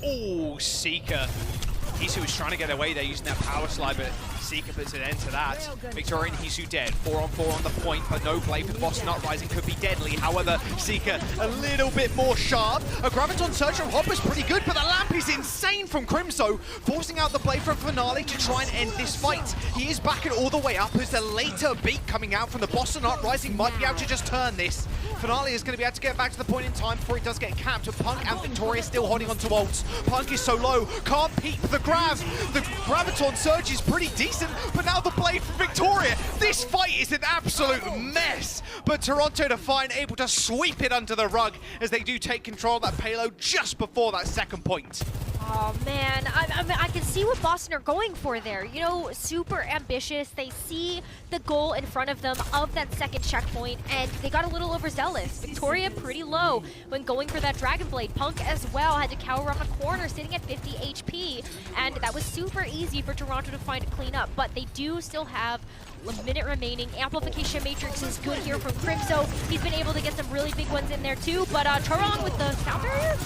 Oh, Seeker. Hisu was trying to get away there using that power slide, but Seeker puts an end to that. Victoria and Hisu dead. 4-on-4 on the point, but no blade for the Boston Uprising could be deadly. However, Seeker a little bit more sharp. A Graviton Surge from Hopper's pretty good, but the lamp is insane from Crimso, forcing out the blade from Finale to try and end this fight. He is backing all the way up as the later beat coming out from the Boston Uprising might be able to just turn this. Finale is going to be able to get back to the point in time before he does get capped. Punk and Victoria still holding on to ults. Punk is so low, can't peek the grab. The Graviton Surge is pretty decent, but now the blade from Victoria. This fight is an absolute mess, but Toronto Defiant able to sweep it under the rug as they do take control of that payload just before that second point. Oh man, I can see what Boston are going for there. You know, super ambitious. They see the goal in front of them of that second checkpoint, and they got a little overzealous. Victoria pretty low when going for that Dragon Blade. Punk as well had to cower around the corner, sitting at 50 HP, and that was super easy for Toronto to find to clean up. But they do still have a minute remaining. Amplification Matrix is good here from Crimso. He's been able to get some really big ones in there too, but Chorong with the sound barrier?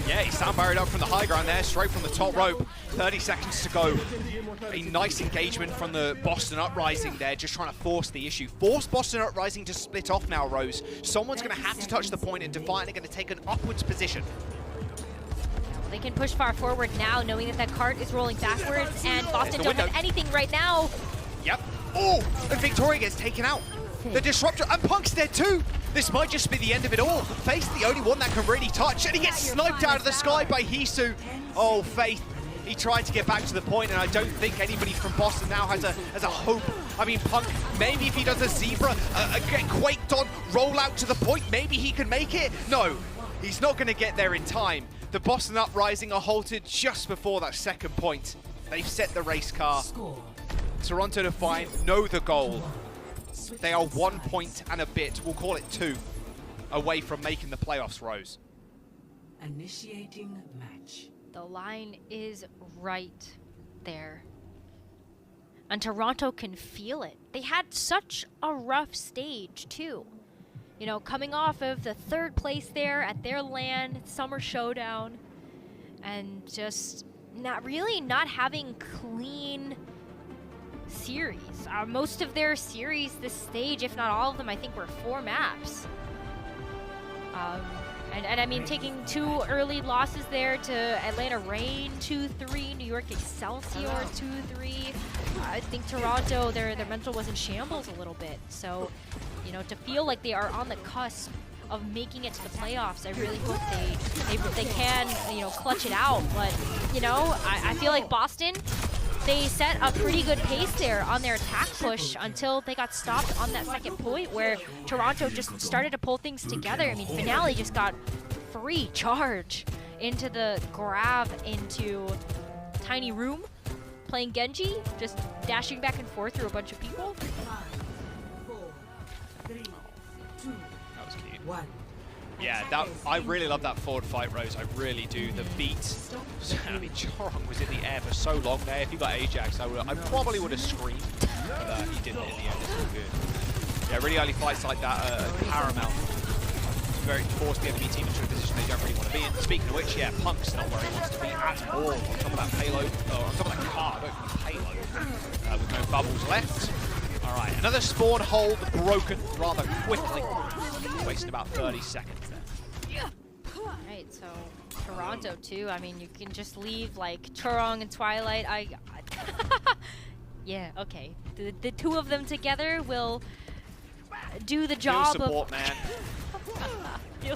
Yeah, he's sound barriered up from the high ground there, straight from the top rope. 30 seconds to go. A nice engagement from the Boston Uprising there, just trying to force the issue. Force Boston Uprising to split off now, Rose. Someone's going to have to touch the point, and Defiant are going to take an upwards position. They can push far forward now, knowing that that cart is rolling backwards, and Boston don't have anything right now. Yep. Oh, and Victoria gets taken out. The Disruptor, and Punk's dead too. This might just be the end of it all. Faith, the only one that can really touch, and he gets sniped out of the sky by Hisu. Oh, Faith, he tried to get back to the point, and I don't think anybody from Boston now has a hope. I mean, Punk, maybe if he does a Zebra, get quaked on, roll out to the point, maybe he can make it. No, he's not going to get there in time. The Boston Uprising are halted just before that second point. They've set the race car. Toronto Defiant know the goal. They are 1 point and a bit, we'll call it 2, away from making the playoffs, Rose. Initiating match. The line is right there. And Toronto can feel it. They had such a rough stage, too. You know, coming off of the 3rd place there at their LAN Summer Showdown, and just not having clean series. Most of their series this stage, if not all of them, I think were 4 maps. And I mean, taking 2 early losses there to Atlanta Reign 2-3, New York Excelsior 2-3. I think Toronto, their mental was in shambles a little bit. So, you know, to feel like they are on the cusp of making it to the playoffs, I really hope they can, you know, clutch it out. But, you know, I feel like Boston, they set a pretty good pace there on their attack push until they got stopped on that second point where Toronto just started to pull things together. I mean, Finale just got free charge into the grab into tiny room, playing Genji, just dashing back and forth through a bunch of people. 5, 4, 3, 2, That was cute. 1. Yeah, I really love that forward fight, Rose. I really do. The beat. I mean, Chorong was in the air for so long there. If you got Ajax, I probably would have screamed. But he didn't in the end. It's all good. Yeah, really early fights like that are paramount. It's very forced the enemy team into a position they don't really want to be in. Speaking of which, yeah, Punk's not where he wants to be at all. On top of that payload, or on top of that car, payload, with no bubbles left. All right, another spawn hold broken rather quickly. Wasting about 30 seconds there. Right, so Toronto too. I mean, you can just leave like Chorong and Twilight. Yeah, okay. The 2 of them together will do the job support, of man.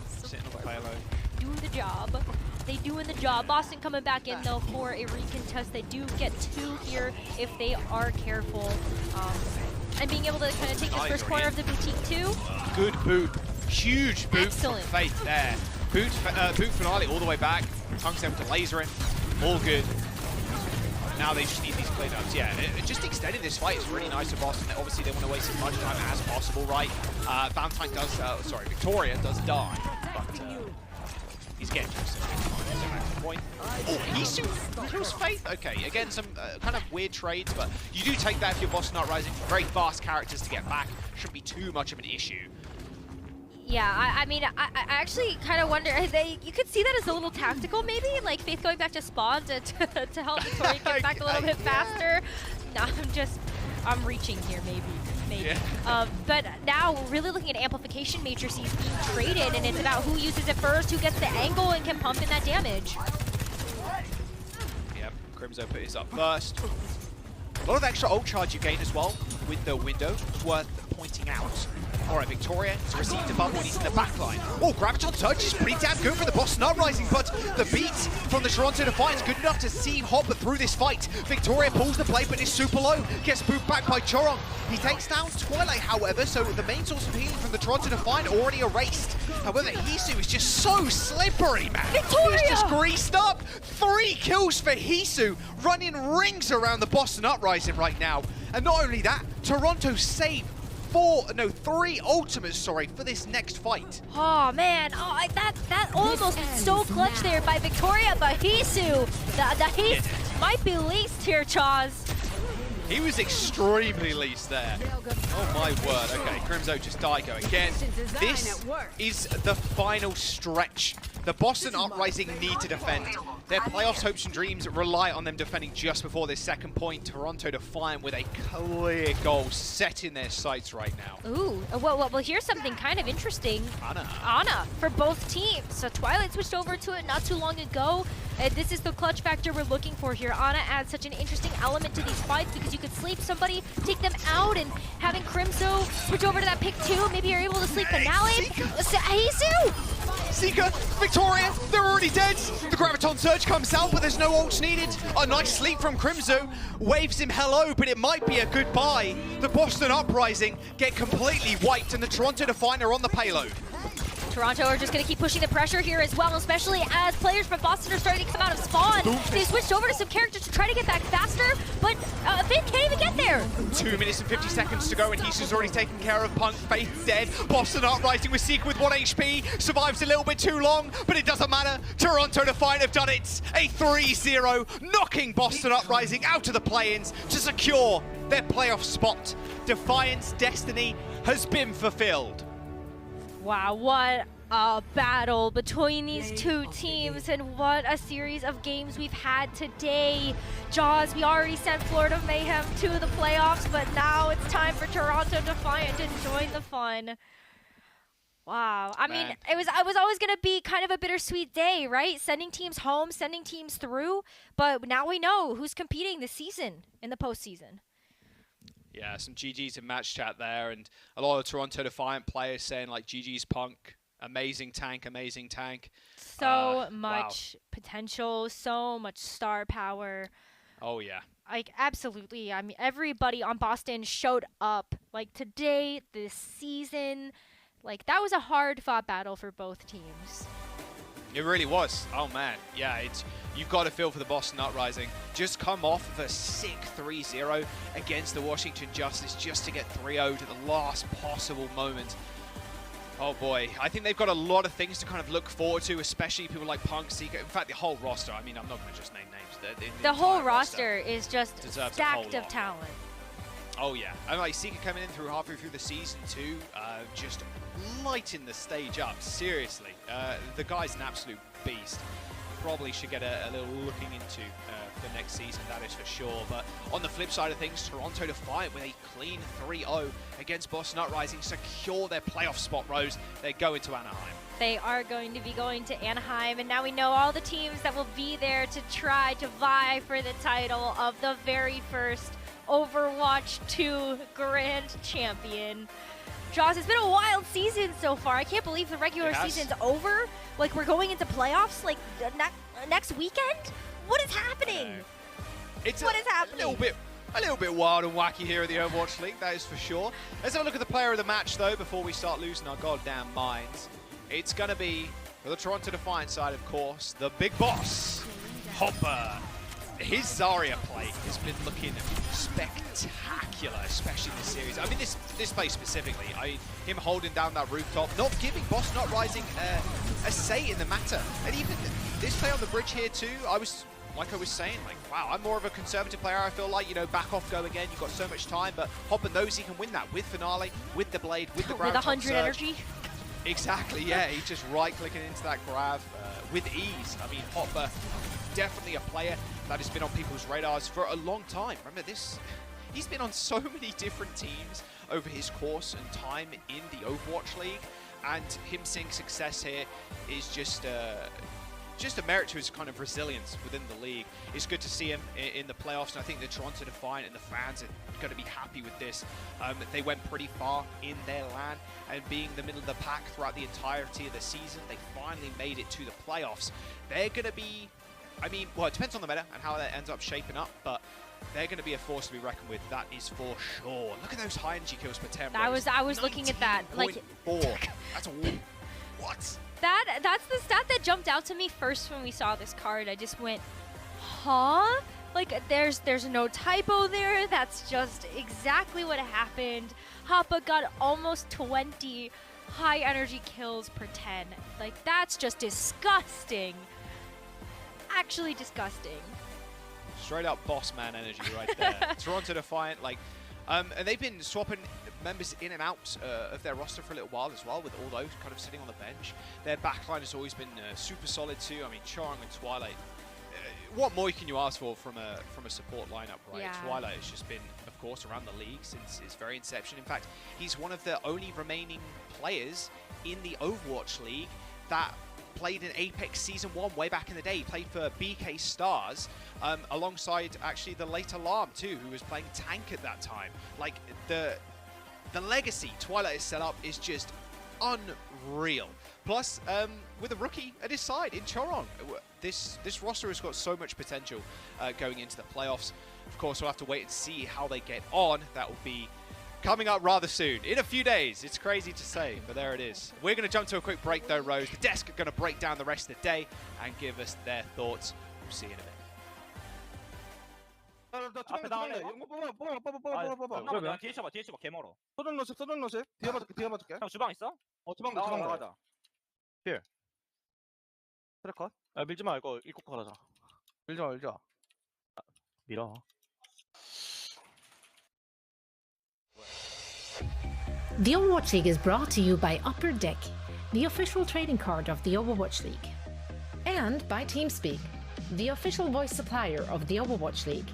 Sitting on the payload. Do the job. They doing the job. Boston coming back in though for a recontest. They do get 2 here if they are careful. And being able to kind of take this first corner of the boutique too. Good boot. Huge boot. Excellent. From Faith there. Boot Finale all the way back. Punk's able to laser it. All good. Now they just need these cleanouts. Yeah, just extending this fight is really nice for Boston. Obviously, they want to waste as much time as possible, right? Valentine does, Victoria does die, but he's getting close to the point. Oh, Hisu kills Faith. Okay, again, some kind of weird trades, but you do take that if you're Boston Uprising. Very fast characters to get back. Shouldn't be too much of an issue. Yeah, I mean, I actually kind of wonder, you could see that as a little tactical maybe, like Faith going back to spawn to help Victoria get back a little bit faster. No, I'm reaching here maybe. Yeah. But now we're really looking at amplification matrices being traded, and it's about who uses it first, who gets the angle and can pump in that damage. Yep, Crimzo put his up first. A lot of extra ult charge you gain as well with the window, worth pointing out. Alright, Victoria has received a bubble when he's in the back line. Oh, Graviton Surge is pretty damn good for the Boston Uprising, but the beat from the Toronto Defiant is good enough to see him hop through this fight. Victoria pulls the play, but is super low. Gets moved back by Chorong. He takes down Twilight, however, so the main source of healing from the Toronto Defiant already erased. However, Hisu is just so slippery, man. Victoria! He's just greased up. 3 kills for Hisu, running rings around the Boston Uprising right now. And not only that, Toronto saved 3 ultimates, for this next fight. Oh man, that almost so clutch there by Victoria, but Hisu, the Heat might be least here, Chaz. He was extremely least there. Oh my word. Okay, Crimzo just Daigo again. This is the final stretch. The Boston Uprising need to defend. Their playoffs hopes and dreams rely on them defending just before this second point. Toronto Defiant with a clear goal set in their sights right now. Ooh, well, here's something kind of interesting. Ana for both teams. So Twilight switched over to it not too long ago. This is the clutch factor we're looking for here. Ana adds such an interesting element to these fights because you could sleep somebody, take them out, and having Crimzo switch over to that pick 2, maybe you're able to sleep Finale. Hisu! Seeker, Victoria, they're already dead. The Graviton Surge comes out, but there's no ults needed. A nice sleep from Crimzo. Waves him hello, but it might be a goodbye. The Boston Uprising get completely wiped, and the Toronto Defiant are on the payload. Toronto are just going to keep pushing the pressure here as well, especially as players from Boston are starting to come out of spawn. They switched over to some characters to try to get back faster, but Finn can't even get there. 2 minutes and 50 seconds to go, and Hisu's already taken care of Punk. Faith dead. Boston Uprising with Seeker with 1 HP. Survives a little bit too long, but it doesn't matter. Toronto Defiant have done it. A 3-0, knocking Boston Uprising out of the play-ins to secure their playoff spot. Defiant's destiny has been fulfilled. Wow, what a battle between these two teams, and what a series of games we've had today. Jaws, we already sent Florida Mayhem to the playoffs, but now it's time for Toronto Defiant to join the fun. Wow. I mean, it was always going to be kind of a bittersweet day, right? Sending teams home, sending teams through, but now we know who's competing this season in the postseason. Yeah, some GGs in match chat there, and a lot of Toronto Defiant players saying like GG's Punk, amazing tank, amazing tank. So much potential, so much star power. Oh yeah. Like, absolutely. I mean, everybody on Boston showed up. Like, today, this season, like, that was a hard-fought battle for both teams. It really was. Oh man, yeah, you've got to feel for the Boston Uprising. Just come off of a sick 3-0 against the Washington Justice just to get 3-0 to the last possible moment. Oh boy, I think they've got a lot of things to kind of look forward to, especially people like Punk, Seeker. In fact, the whole roster. I mean, I'm not going to just name names. The whole roster is just stacked of talent. Oh yeah, and like Seeker coming in through halfway through the season too, just lighting the stage up. Seriously, the guy's an absolute beast. Probably should get a little looking into for next season, that is for sure. But on the flip side of things, Toronto Defiant with a clean 3-0 against Boston Uprising secure their playoff spot, Rose. They go into Anaheim. They are going to be going to Anaheim, and now we know all the teams that will be there to try to vie for the title of the very first Overwatch 2 Grand Champion. Jaws, it's been a wild season so far. I can't believe the regular season's over. Like, we're going into playoffs, like, next weekend? What is happening? What is happening? A little bit wild and wacky here at the Overwatch League, that is for sure. Let's have a look at the player of the match, though, before we start losing our goddamn minds. It's going to be, for the Toronto Defiant side, of course, the big boss, Hopper. His Zarya play has been looking spectacular, especially in this series. I mean, this play specifically, him holding down that rooftop, not giving Boston Uprising a say in the matter. And even this play on the bridge here too, I was saying, like, wow, I'm more of a conservative player. I feel like, you know, back off, go again. You've got so much time, but Hopper knows he can win that with Finale, with the Blade, with the grab. With 100 energy. Exactly, yeah. He's just right-clicking into that grab with ease. I mean, Hopper, definitely a player that has been on people's radars for a long time. Remember this? He's been on so many different teams over his course and time in the Overwatch League, and him seeing success here is just a merit to his kind of resilience within the league. It's good to see him in the playoffs, and I think the Toronto Defiant and the fans are going to be happy with this. They went pretty far in their LAN, and being the middle of the pack throughout the entirety of the season, they finally made it to the playoffs. They're going to be, I mean, well, it depends on the meta and how that ends up shaping up, but they're going to be a force to be reckoned with. That is for sure. Look at those high energy kills per 10. I was looking at that. Like, 4. That's a what? That's the stat that jumped out to me first when we saw this card. I just went, huh? Like, there's no typo there. That's just exactly what happened. Hoppa got almost 20 high energy kills per 10. Like, that's just disgusting. Actually disgusting. Straight up boss man energy right there. Toronto Defiant, like, and they've been swapping members in and out of their roster for a little while as well, with all those kind of sitting on the bench. Their backline has always been super solid too. I mean, Chorong and Twilight. What more can you ask for from a support lineup, right? Yeah. Twilight has just been, of course, around the league since its very inception. In fact, he's one of the only remaining players in the Overwatch League that played in Apex Season 1 way back in the day. He played for BK Stars, alongside actually the late Alarm too, who was playing tank at that time. Like, the legacy Twilight has set up is just unreal. Plus, with a rookie at his side in Chorong, this roster has got so much potential going into the playoffs. Of course, we'll have to wait and see how they get on. That will be coming up rather soon, in a few days. It's crazy to say, but there it is. We're going to jump to a quick break though, Rose. The desk are going to break down the rest of the day and give us their thoughts. We'll see you in a bit. 앞에 나오네. 뽑아. 그냥 뒤에 쳐봐, 개 멀어. 서든 러시. 뒤에 봐줄게. 형 주방 있어? 주방 나가자. Here. 트래커? 밀지 말고 입고 가자. 밀지 마. 밀어. The Overwatch League is brought to you by Upper Deck. the official trading card of the Overwatch League. And by TeamSpeak, the official voice supplier of the Overwatch League.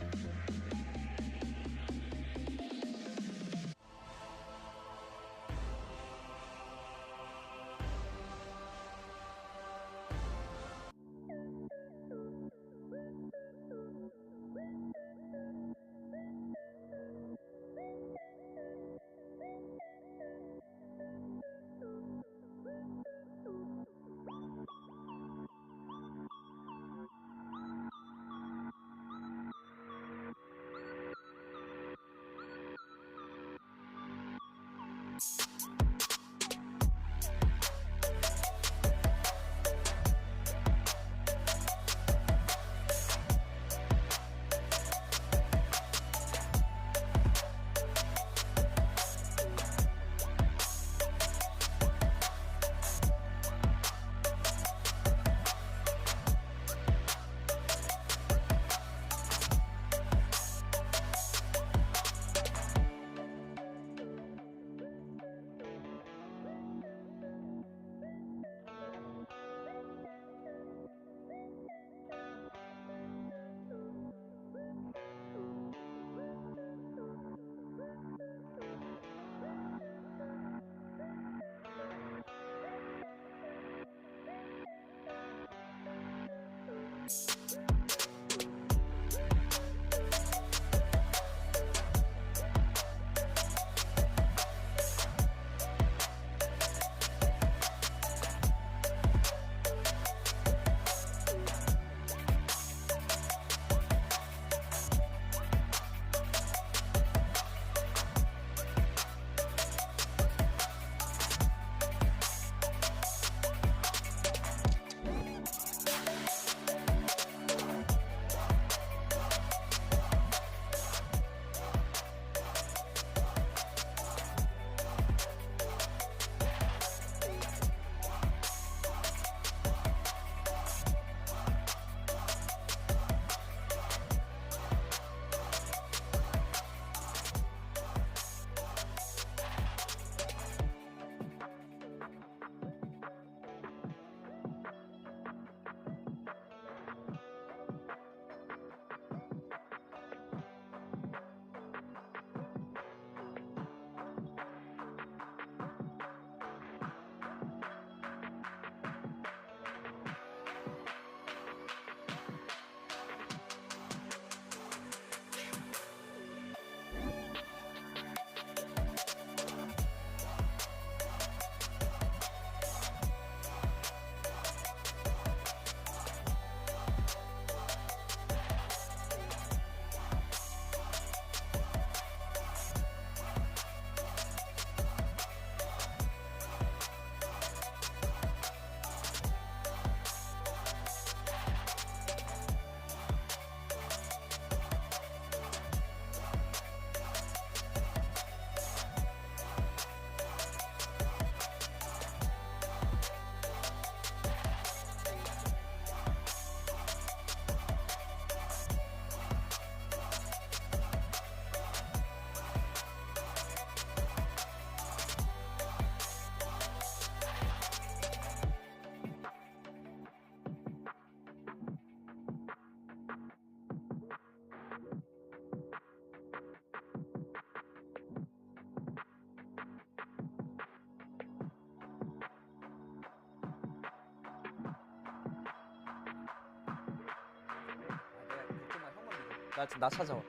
나 찾아와.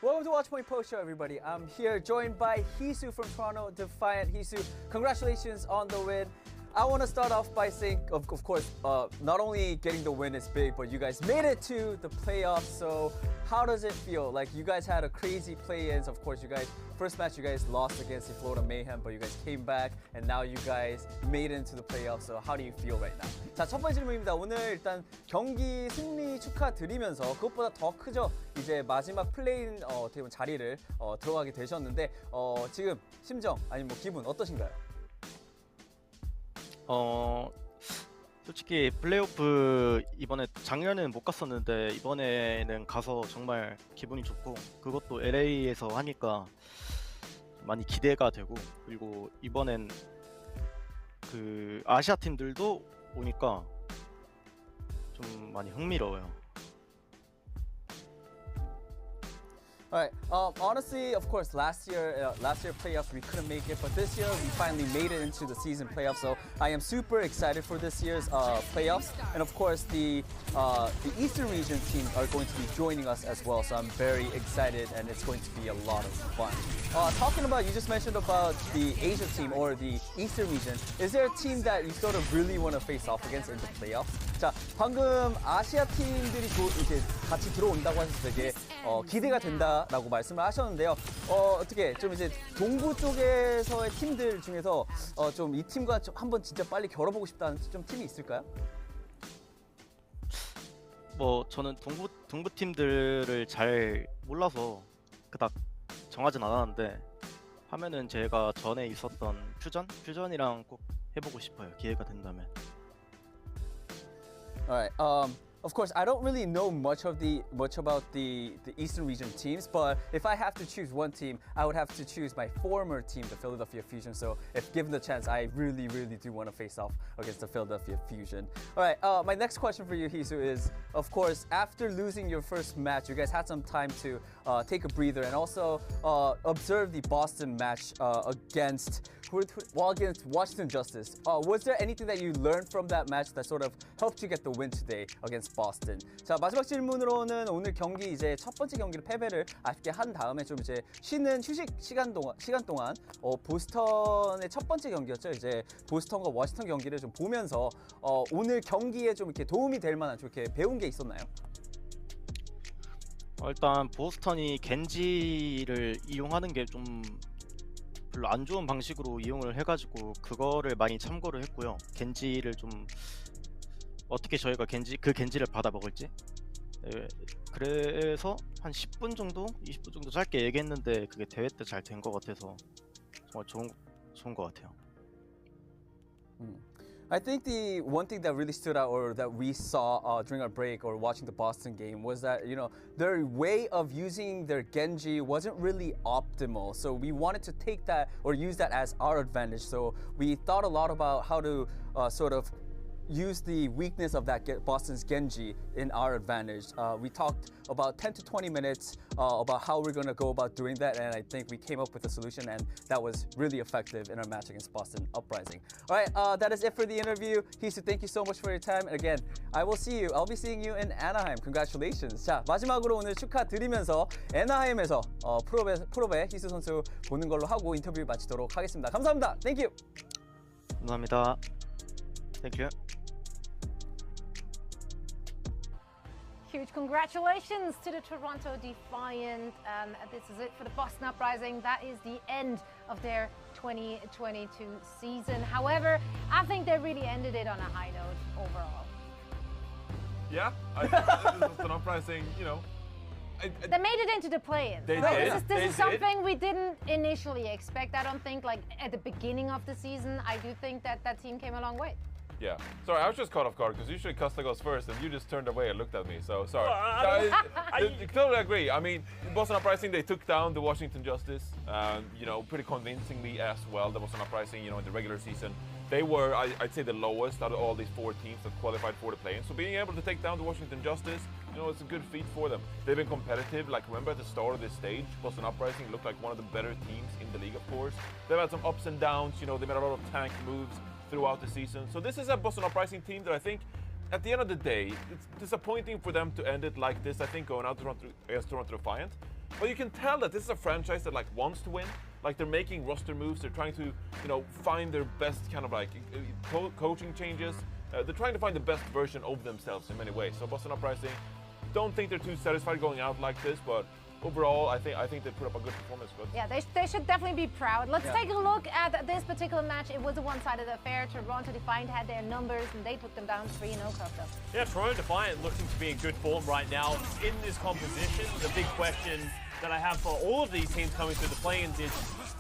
Welcome to Watchpoint Post Show, everybody. I'm here joined by Hisu from Toronto, Defiant. Hisu, congratulations on the win. I want to start off by saying, of course, not only getting the win is big, but you guys made it to the playoffs. So how does it feel? Like, you guys had a crazy play-ins. Of course, you guys, first match you guys lost against the Florida Mayhem, but you guys came back, and now you guys made it into the playoffs. So how do you feel right now? 자, 첫 번째 질문입니다. 오늘 일단 경기 승리 축하드리면서 그것보다 더 크죠. 이제 마지막 플레이인 어떻게 보면 자리를 들어가게 되셨는데 지금 심정 아니면 뭐 기분 어떠신가요? 솔직히 플레이오프 이번에 작년에는 못 갔었는데 이번에는 가서 정말 기분이 좋고 그것도 LA에서 하니까 많이 기대가 되고 그리고 이번엔 그 아시아 팀들도 오니까 좀 많이 흥미로워요. All right. Honestly, of course, last year playoffs we couldn't make it, but this year we finally made it into the season playoffs. So I am super excited for this year's playoffs, and of course the Eastern region team are going to be joining us as well. So I'm very excited, and it's going to be a lot of fun. Talking about, you just mentioned about the Asia team or the Eastern region. Is there a team that you sort of really want to face off against in the playoffs? 자, 방금 아시아 팀들이 이제 같이 들어온다고 하셔서 되게 기대가 된다라고 말씀을 하셨는데요. 어떻게 좀 이제 동부 쪽에서의 팀들 중에서 좀 이 팀과 좀 한번 진짜 빨리 겨뤄보고 싶다는 좀 팀이 있을까요? 뭐 저는 동부 팀들을 잘 몰라서 그닥 정하진 않았는데 하면은 제가 전에 있었던 퓨전이랑 꼭 해보고 싶어요. 기회가 된다면. All right. Of course, I don't really know much about the Eastern region teams, but if I have to choose one team, I would have to choose my former team, the Philadelphia Fusion. So if given the chance, I really do want to face off against the Philadelphia Fusion. All right, my next question for you, Hisu, is, of course, after losing your first match, you guys had some time to take a breather and also observe the Boston match against Washington Justice. Was there anything that you learned from that match that sort of helped you get the win today against Boston? 자, 마지막 질문으로는 오늘 경기 이제 첫 번째 경기를 패배를 아쉽게 한 다음에 좀 이제 쉬는 휴식 시간 동안 보스턴의 첫 번째 경기였죠. 이제 보스턴과 워싱턴 경기를 좀 보면서 오늘 경기에 좀 이렇게 도움이 될 만한 좀 이렇게 배운 게 있었나요? 일단 보스턴이 겐지를 이용하는 게 좀 별로 안 좋은 방식으로 이용을 해가지고 그거를 많이 참고를 했고요. 겐지를 좀 어떻게 저희가 겐지를 받아 먹을지. 그래서 한 10분 정도, 20분 정도 짧게 얘기했는데 그게 대회 때 잘 된 것 같아서 정말 좋은 것 같아요. I think the one thing that really stood out or that we saw during our break or watching the Boston game was that, you know, their way of using their Genji wasn't really optimal. So we wanted to take that or use that as our advantage. So we thought a lot about how to sort of use the weakness of that Boston's Genji in our advantage. We talked about 10 to 20 minutes about how we're going to go about doing that, and I think we came up with a solution, and that was really effective in our match against Boston Uprising. All right, that is it for the interview. Hisu, thank you so much for your time. And again, I'll be seeing you in Anaheim. Congratulations. 자, 마지막으로 오늘 축하드리면서 애나하임에서 프로배 희수 선수 보는 걸로 하고 인터뷰 마치도록 하겠습니다. 감사합니다. Thank you. 감사합니다. Thank you. Huge congratulations to the Toronto Defiant. This is it for the Boston Uprising. That is the end of their 2022 season. However, I think they really ended it on a high note overall. Yeah, I think this is an Uprising, you know. They made it into the play-in. They right? did. This is something we didn't initially expect. I don't think, like, at the beginning of the season, I do think that that team came a long way. Yeah. Sorry, I was just caught off guard because usually Costa goes first and you just turned away and looked at me. So sorry. I totally agree. I mean, Boston Uprising, they took down the Washington Justice, you know, pretty convincingly as well. The Boston Uprising, you know, in the regular season, they were, I'd say, the lowest out of all these 4 teams that qualified for the play-in. So being able to take down the Washington Justice, you know, it's a good feat for them. They've been competitive. Like, remember at the start of this stage, Boston Uprising looked like one of the better teams in the league, of course. They've had some ups and downs. You know, they made a lot of tank moves throughout the season. So this is a Boston Uprising team that I think, at the end of the day, it's disappointing for them to end it like this, I think, going out against Toronto Defiant. But you can tell that this is a franchise that, like, wants to win. Like, they're making roster moves. They're trying to, you know, find their best kind of, like, coaching changes. They're trying to find the best version of themselves in many ways. So Boston Uprising, don't think they're too satisfied going out like this, but overall, I think they put up a good performance. But yeah, they should definitely be proud. Let's take a look at this particular match. It was a one-sided affair. Toronto Defiant had their numbers, and they took them down 3-0. Yeah, Toronto Defiant looking to be in good form right now in this composition. The big question that I have for all of these teams coming through the play-ins is,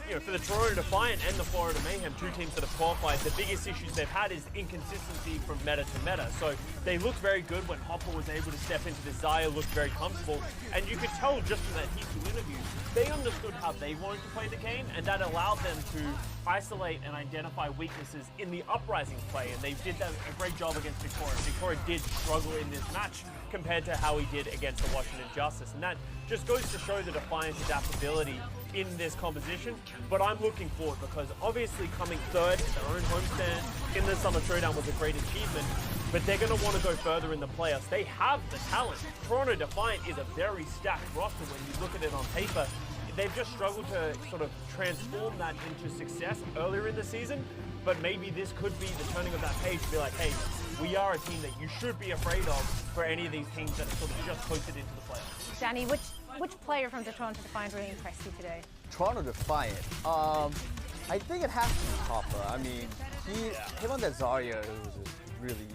you know, for the Toronto Defiant and the Florida Mayhem, two teams that have qualified, the biggest issues they've had is inconsistency from meta to meta. So they looked very good when Hopper was able to step into the Xayah, looked very comfortable, and you could tell just from that Hisu interview, they understood how they wanted to play the game, and that allowed them to isolate and identify weaknesses in the Uprising play, and they did that a great job against Victoria. Victoria did struggle in this match compared to how he did against the Washington Justice, and that just goes to show the Defiant's adaptability in this composition. But I'm looking forward because obviously coming third in their own homestand in the Summer Showdown was a great achievement, but they're going to want to go further in the playoffs. They have the talent. Toronto Defiant is a very stacked roster when you look at it on paper. They've just struggled to sort of transform that into success earlier in the season, but maybe this could be the turning of that page to be like, hey, we are a team that you should be afraid of for any of these teams that are sort of just posted into the playoffs. Danny, which player from the Toronto Defiant really impressed you today? Toronto Defiant. I think it has to be Hopper. I mean, him on that Zarya, it was just really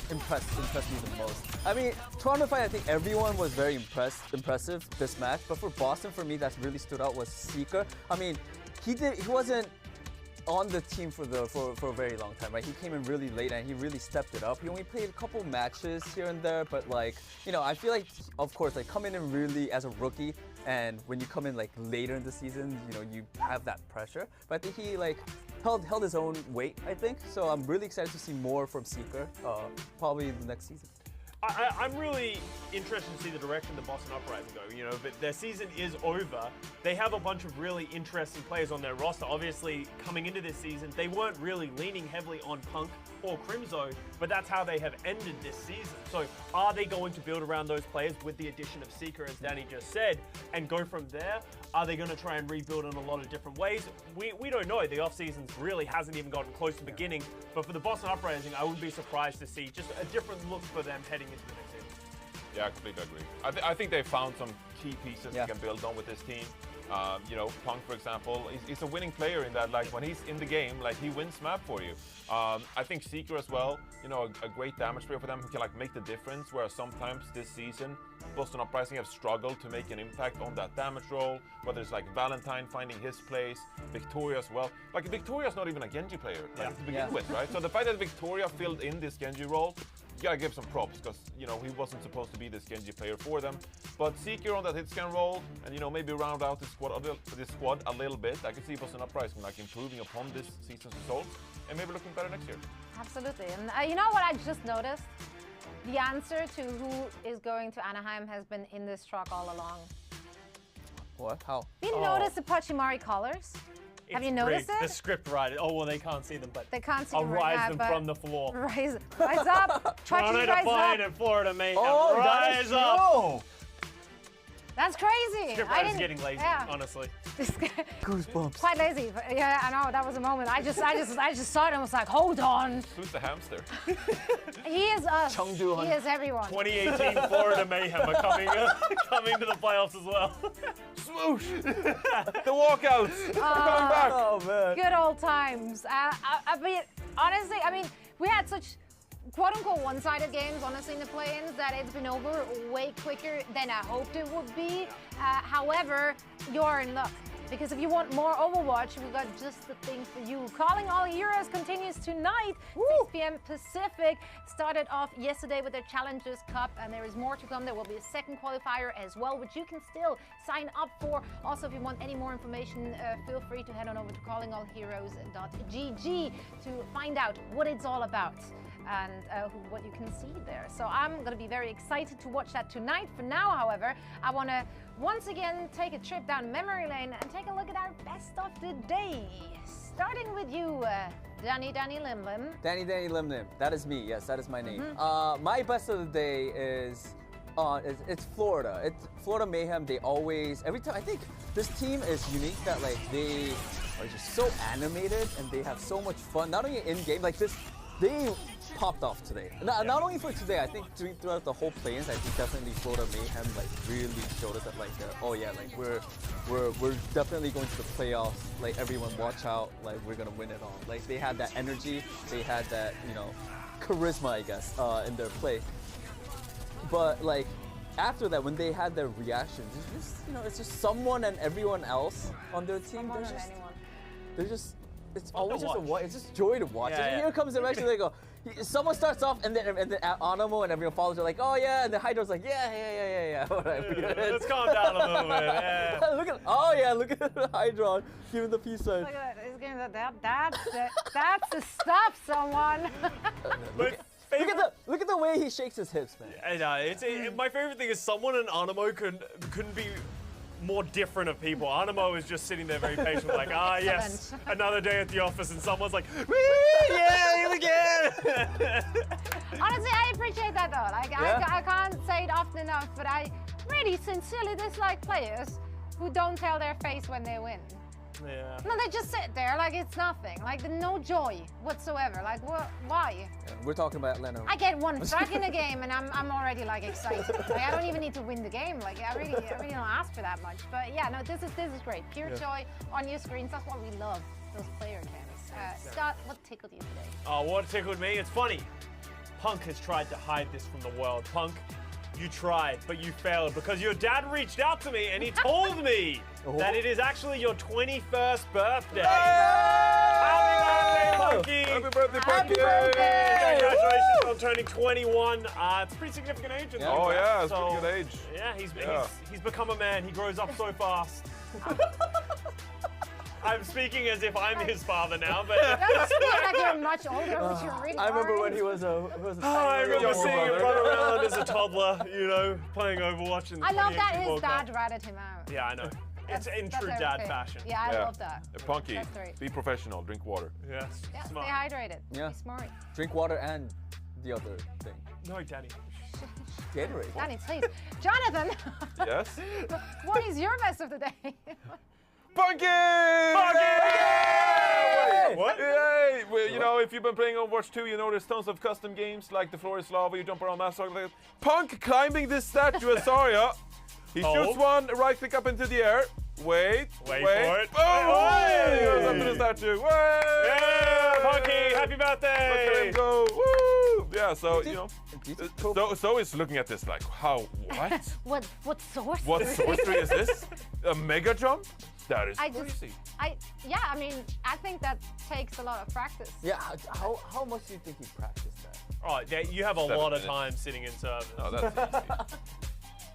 impressed me the most. I mean, Toronto Defiant, I think everyone was very impressive this match, but for Boston, for me, that really stood out was Seeker. I mean, he wasn't on the team for a very long time, right? He came in really late and he really stepped it up. He only played a couple matches here and there, but like, you know, I feel like, of course, like coming in really as a rookie, and when you come in like later in the season, you know, you have that pressure. But I think he like held his own weight, I think. So I'm really excited to see more from Seeker, probably the next season. I'm really interested to see the direction the Boston Uprising go. You know, but their season is over. They have a bunch of really interesting players on their roster. Obviously, coming into this season, they weren't really leaning heavily on Punk or Crimzo, but that's how they have ended this season. So are they going to build around those players with the addition of Seeker, as Danny just said, and go from there? Are they going to try and rebuild in a lot of different ways? We don't know. The off-season really hasn't even gotten close to the beginning. But for the Boston Uprising, I wouldn't be surprised to see just a different look for them heading into the next season. Yeah, I completely agree. I think they found some key pieces they can build on with this team. You know, Punk, for example, he's a winning player in that, like, when he's in the game, like, he wins map for you. I think Seeker as well, you know, a great damage player for them who can, like, make the difference, whereas sometimes this season, Boston Uprising have struggled to make an impact on that damage roll, whether it's, like, Valentine finding his place, Victoria as well. Like, Victoria's not even a Genji player, like, to begin with, right? So the fact that Victoria filled in this Genji role, you gotta give some props, because, you know, he wasn't supposed to be this Genji player for them. But Seeker on that hit scan role, and, you know, maybe round out the squad a little bit. I can see Boston Uprising, like, improving upon this season's results, and maybe looking better next year. Absolutely. And you know what I just noticed? The answer to who is going to Anaheim has been in this truck all along. What? How? You notice the Pachimari colors? Have you noticed it? The script writer. Oh, well, they can't see them, but they can't see I'll them rise them from the floor. Rise up! Toronto Defiant and Florida Mayhem. Oh, rise up! That's crazy. Script writer's getting lazy, honestly. Goosebumps. Quite lazy. But yeah, I know, that was a moment. I just saw it and was like, hold on. Who's the hamster? He is us. He is everyone. 2018 Florida Mayhem are coming to the playoffs as well. Swoosh! The walkouts! They're coming back! Oh, man. Good old times. I mean, honestly, I mean, we had such quote-unquote one-sided games, honestly, in the play-ins, that it's been over way quicker than I hoped it would be. However, you're in luck, because if you want more Overwatch, we've got just the thing for you. Calling All Heroes continues tonight, 6 p.m. Pacific. Started off yesterday with their Challengers Cup, and there is more to come. There will be a second qualifier as well, which you can still sign up for. Also, if you want any more information, feel free to head on over to callingallheroes.gg to find out what it's all about and what you can see there. So I'm going to be very excited to watch that tonight. For now, however, I want to once again take a trip down memory lane and take a look at our best of the day. Starting with you, Danny Lim Lim. Danny Lim Lim. That is me. Yes, that is my name. My best of the day is it's Florida. It's Florida Mayhem. They always, every time, I think this team is unique that like they are just so animated and they have so much fun. Not only in game, like this, they popped off today. Not only for today, I think throughout the whole play-ins, I think definitely Florida Mayhem like really showed us that like, oh yeah, like we're definitely going to the playoffs. Like everyone, watch out, like we're gonna win it all. Like they had that energy, they had that, you know, charisma, I guess, in their play. But like after that, when they had their reactions, it's just, you know, it's just someone and everyone else on their team. Someone and anyone. They're just, it's Fun always to just watch. it's just joy to watch. Yeah, And yeah. here comes the reaction. They go, someone starts off, and then Animo and everyone follows. They're like, oh yeah, and the Hydra's like, yeah. Whatever. Let's calm down a little bit. Yeah. Look at the Hydron giving the peace sign. Look at that. He's giving that's the stuff, someone. Look at the way he shakes his hips, man. I know. My favorite thing is someone in Animo couldn't be more different of people. Animo is just sitting there very patient, like, yes, another day at the office, and someone's like, woo, yeah, here we go. Honestly, I appreciate that though. Like, I can't say it often enough, but I really sincerely dislike players who don't tell their face when they win. Yeah. No, they just sit there like it's nothing. Like, no joy whatsoever. Like, why? Yeah, we're talking about Leno. I get one frag in a game and I'm already like excited. Like, I don't even need to win the game. Like, I really don't ask for that much. But yeah, no, this is great. Pure joy on your screens. That's what we love. Those player cams. Scott, what tickled you today? Oh, what tickled me? It's funny. Punk has tried to hide this from the world. Punk, you tried, but you failed because your dad reached out to me and he told me that it is actually your 21st birthday. Happy birthday, Punky! Happy birthday, Happy Punky! birthday! Congratulations on turning 21. It's a pretty significant age. Yeah. Oh yeah, it's So, pretty good age. Yeah, he's become a man. He grows up so fast. I'm speaking as if I'm his father now, but That seems like you're much older, which you're really I remember when aren't. he was a I remember Younger seeing him brother. run around as a toddler, you know, playing Overwatch. And I love 28 that people his World Cup. dad ratted him out. Yeah, I know. It's in That's true dad everything. fashion. Yeah, I love that. Punky, That's great. be professional, drink water. Yes. Yeah, Smart. stay hydrated. Yeah. Be smart. Drink water and the other thing. No, Danny. Gatorade. Danny, please. Jonathan, Yes? what is your best of the day? Punky! What? Yay! Well, you know, if you've been playing Overwatch 2, you know there's tons of custom games like the floor is lava, you jump around mass like that. Punk climbing this statue at Zarya. He shoots one, right click up into the air. Wait for it. Oh! He goes up to the statue. Way! Yeah, Punky, happy Look at birthday! him go. Woo! Yeah, so, you know. So it's looking at this like, how, what? What source? What sorcery is this? A mega jump? That is I crazy. I think that takes a lot of practice. Yeah, how much do you think he practiced that? Oh, yeah, you have a 7 lot of minutes. time sitting in service. Oh, that's easy.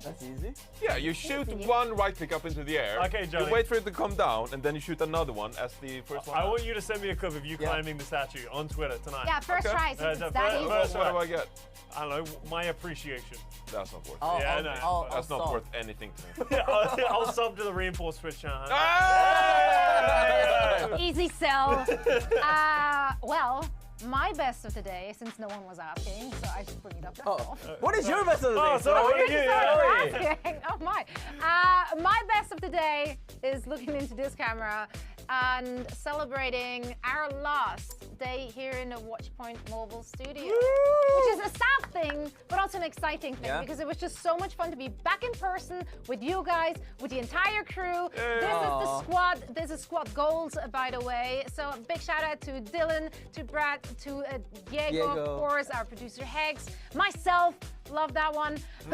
That's easy? Yeah, you shoot one right click up into the air. Okay, Johnny. You wait for it to come down, and then you shoot another one as the first one. I want you to send me a clip of you climbing the statue on Twitter tonight. Yeah, first Okay. try since the it's that first- easy. first- What do I get? I don't know, my appreciation. That's not worth it. I'll, Yeah, I'll, no. I'll, That's I'll not solve. worth anything to me. I'll sub to the reinforced Twitch channel. Ah! Easy sell. Well, my best of the day, since no one was asking, so I should bring it up. That's all. What is your best of the day? Oh, sorry, what are you? Asking. Oh my. My best of the day is looking into this camera and celebrating our last day here in the Watchpoint Mobile Studio, which is a sad thing, but also an exciting thing because it was just so much fun to be back in person with you guys, with the entire crew. This is the squad. This is squad goals, by the way. So a big shout out to Dylan, to Brad, to Diego, of course, our producer Hex, myself. Love that one. So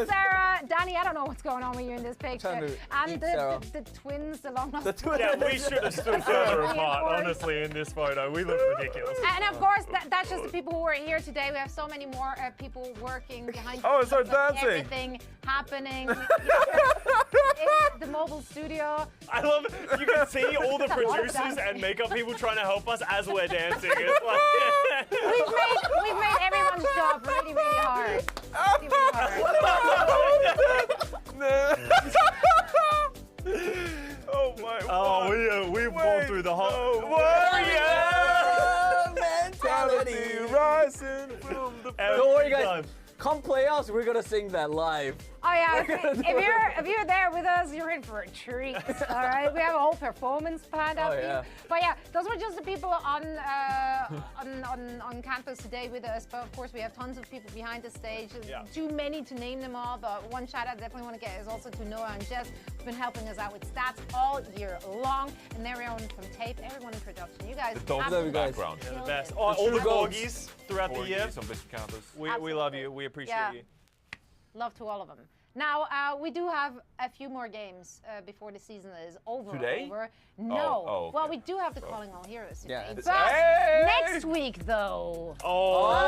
Sarah, Danny, I don't know what's going on with you in this picture. And the twins, the long lost twins. Yeah, we should have stood further apart, honestly, in this photo. We look ridiculous. And of course, that's just the people who are here today. We have so many more people working behind Oh, it's our dancing. everything happening in the mobile studio. I love it. You can see all the producers and makeup people trying to help us as we're dancing. It's like We've made everyone's job really, really hard. Really, really hard. Oh my! Oh, we've gone through the whole. Warrior mentality rising from the. Don't worry, guys. Come playoffs, we're gonna sing that live. Oh yeah, if you're there with us, you're in for a treat. All right, we have a whole performance planned out for you. But yeah, those were just the people on campus today with us. But of course, we have tons of people behind the stage. Too many to name them all. But one shout out I definitely want to get is also to Noah and Jess, who've been helping us out with stats all year long, and everyone from tape, everyone in production. You guys, Don't love you guys. background. the best. All the true goats. corgis throughout the year. Some basic campus. We love you. We appreciate you. Love to all of them. Now, we do have a few more games before the season is over. Today? No. Oh, Well, okay. we do have the Calling All Heroes today. Yeah. But Hey! next week, though. Oh,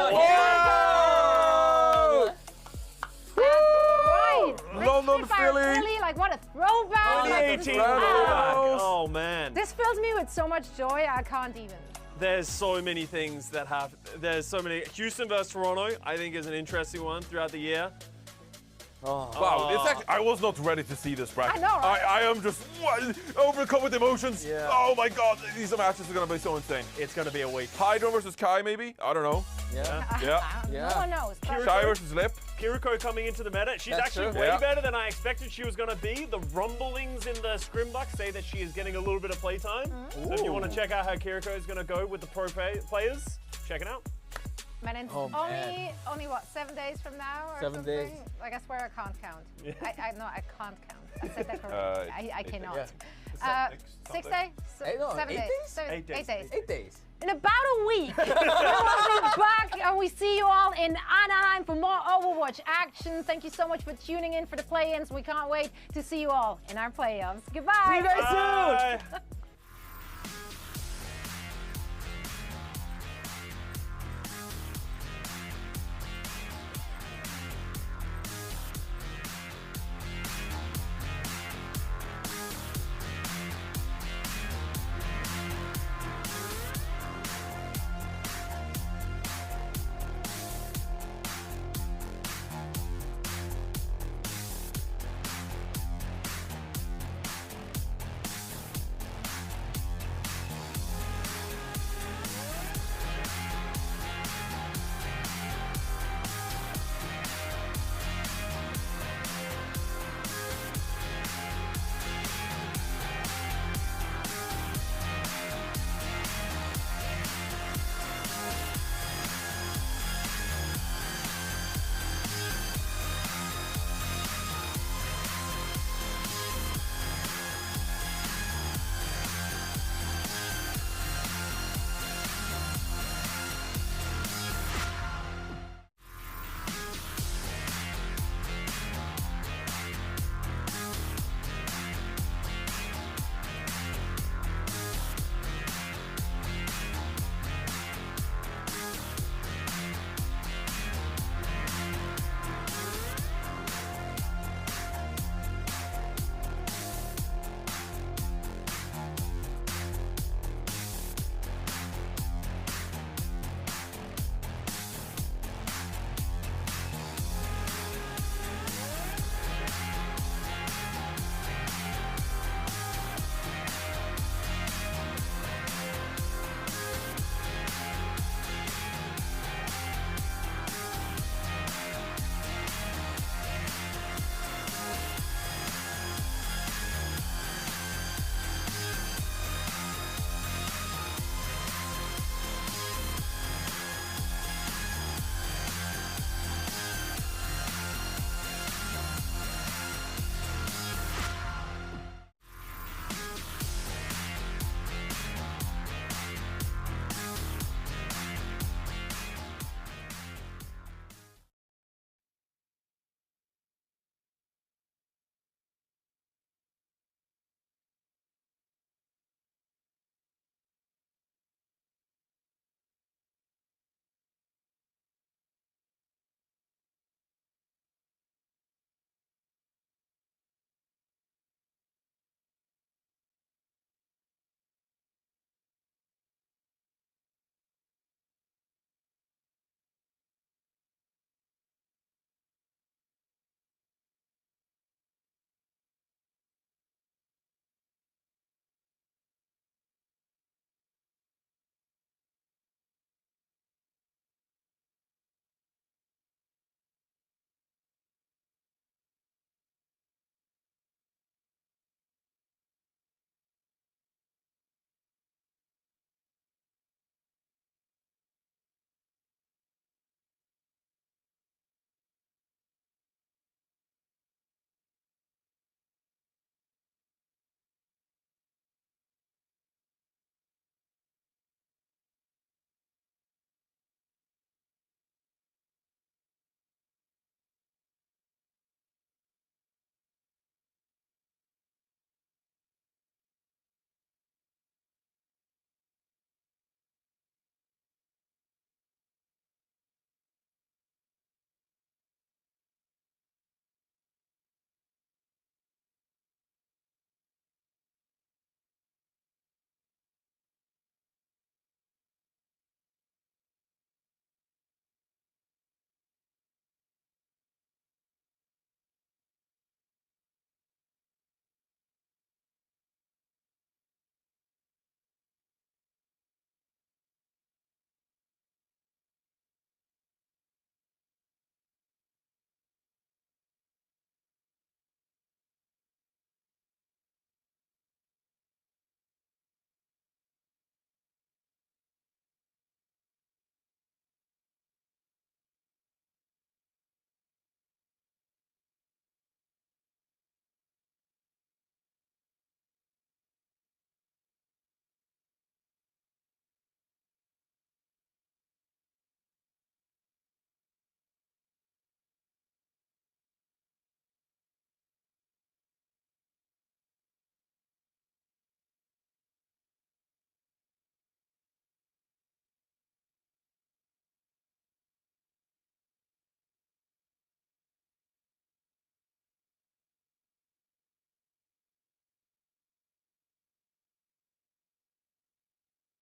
Right. London, Philly. Like, what a throwback. 2018 Wow. throwback. Oh, man. This fills me with so much joy, I can't even. There's so many things that have. There's so many. Houston versus Toronto, I think, is an interesting one throughout the year. Oh. Wow, it's actually, I was not ready to see this bracket. I know, right? I am just overcome with emotions. Yeah. Oh my god, these matches are gonna be so insane. It's going to be a week. Hydro versus Kai, maybe? I don't know. Yeah. Yeah. Yeah. No one knows. but- Shy versus Lip. Kiriko coming into the meta. She's That's actually true. way Yeah. better than I expected she was going to be. The rumblings in the Scrimbuck say that she is getting a little bit of playtime. So if you want to check out how Kiriko is going to go with the pro players, check it out. Man, it's Oh, man. only what, 7 days from now or 7 something? days. Like, I swear I can't count. I no, I can't count. I said that correctly. I cannot. yeah. 6 days? No, 7 8 days? days? 8 days. 8 days. In about a week, we will be back and we see you all in Anaheim for more Overwatch action. Thank you so much for tuning in for the play-ins. We can't wait to see you all in our playoffs. Goodbye. See you guys soon. Bye.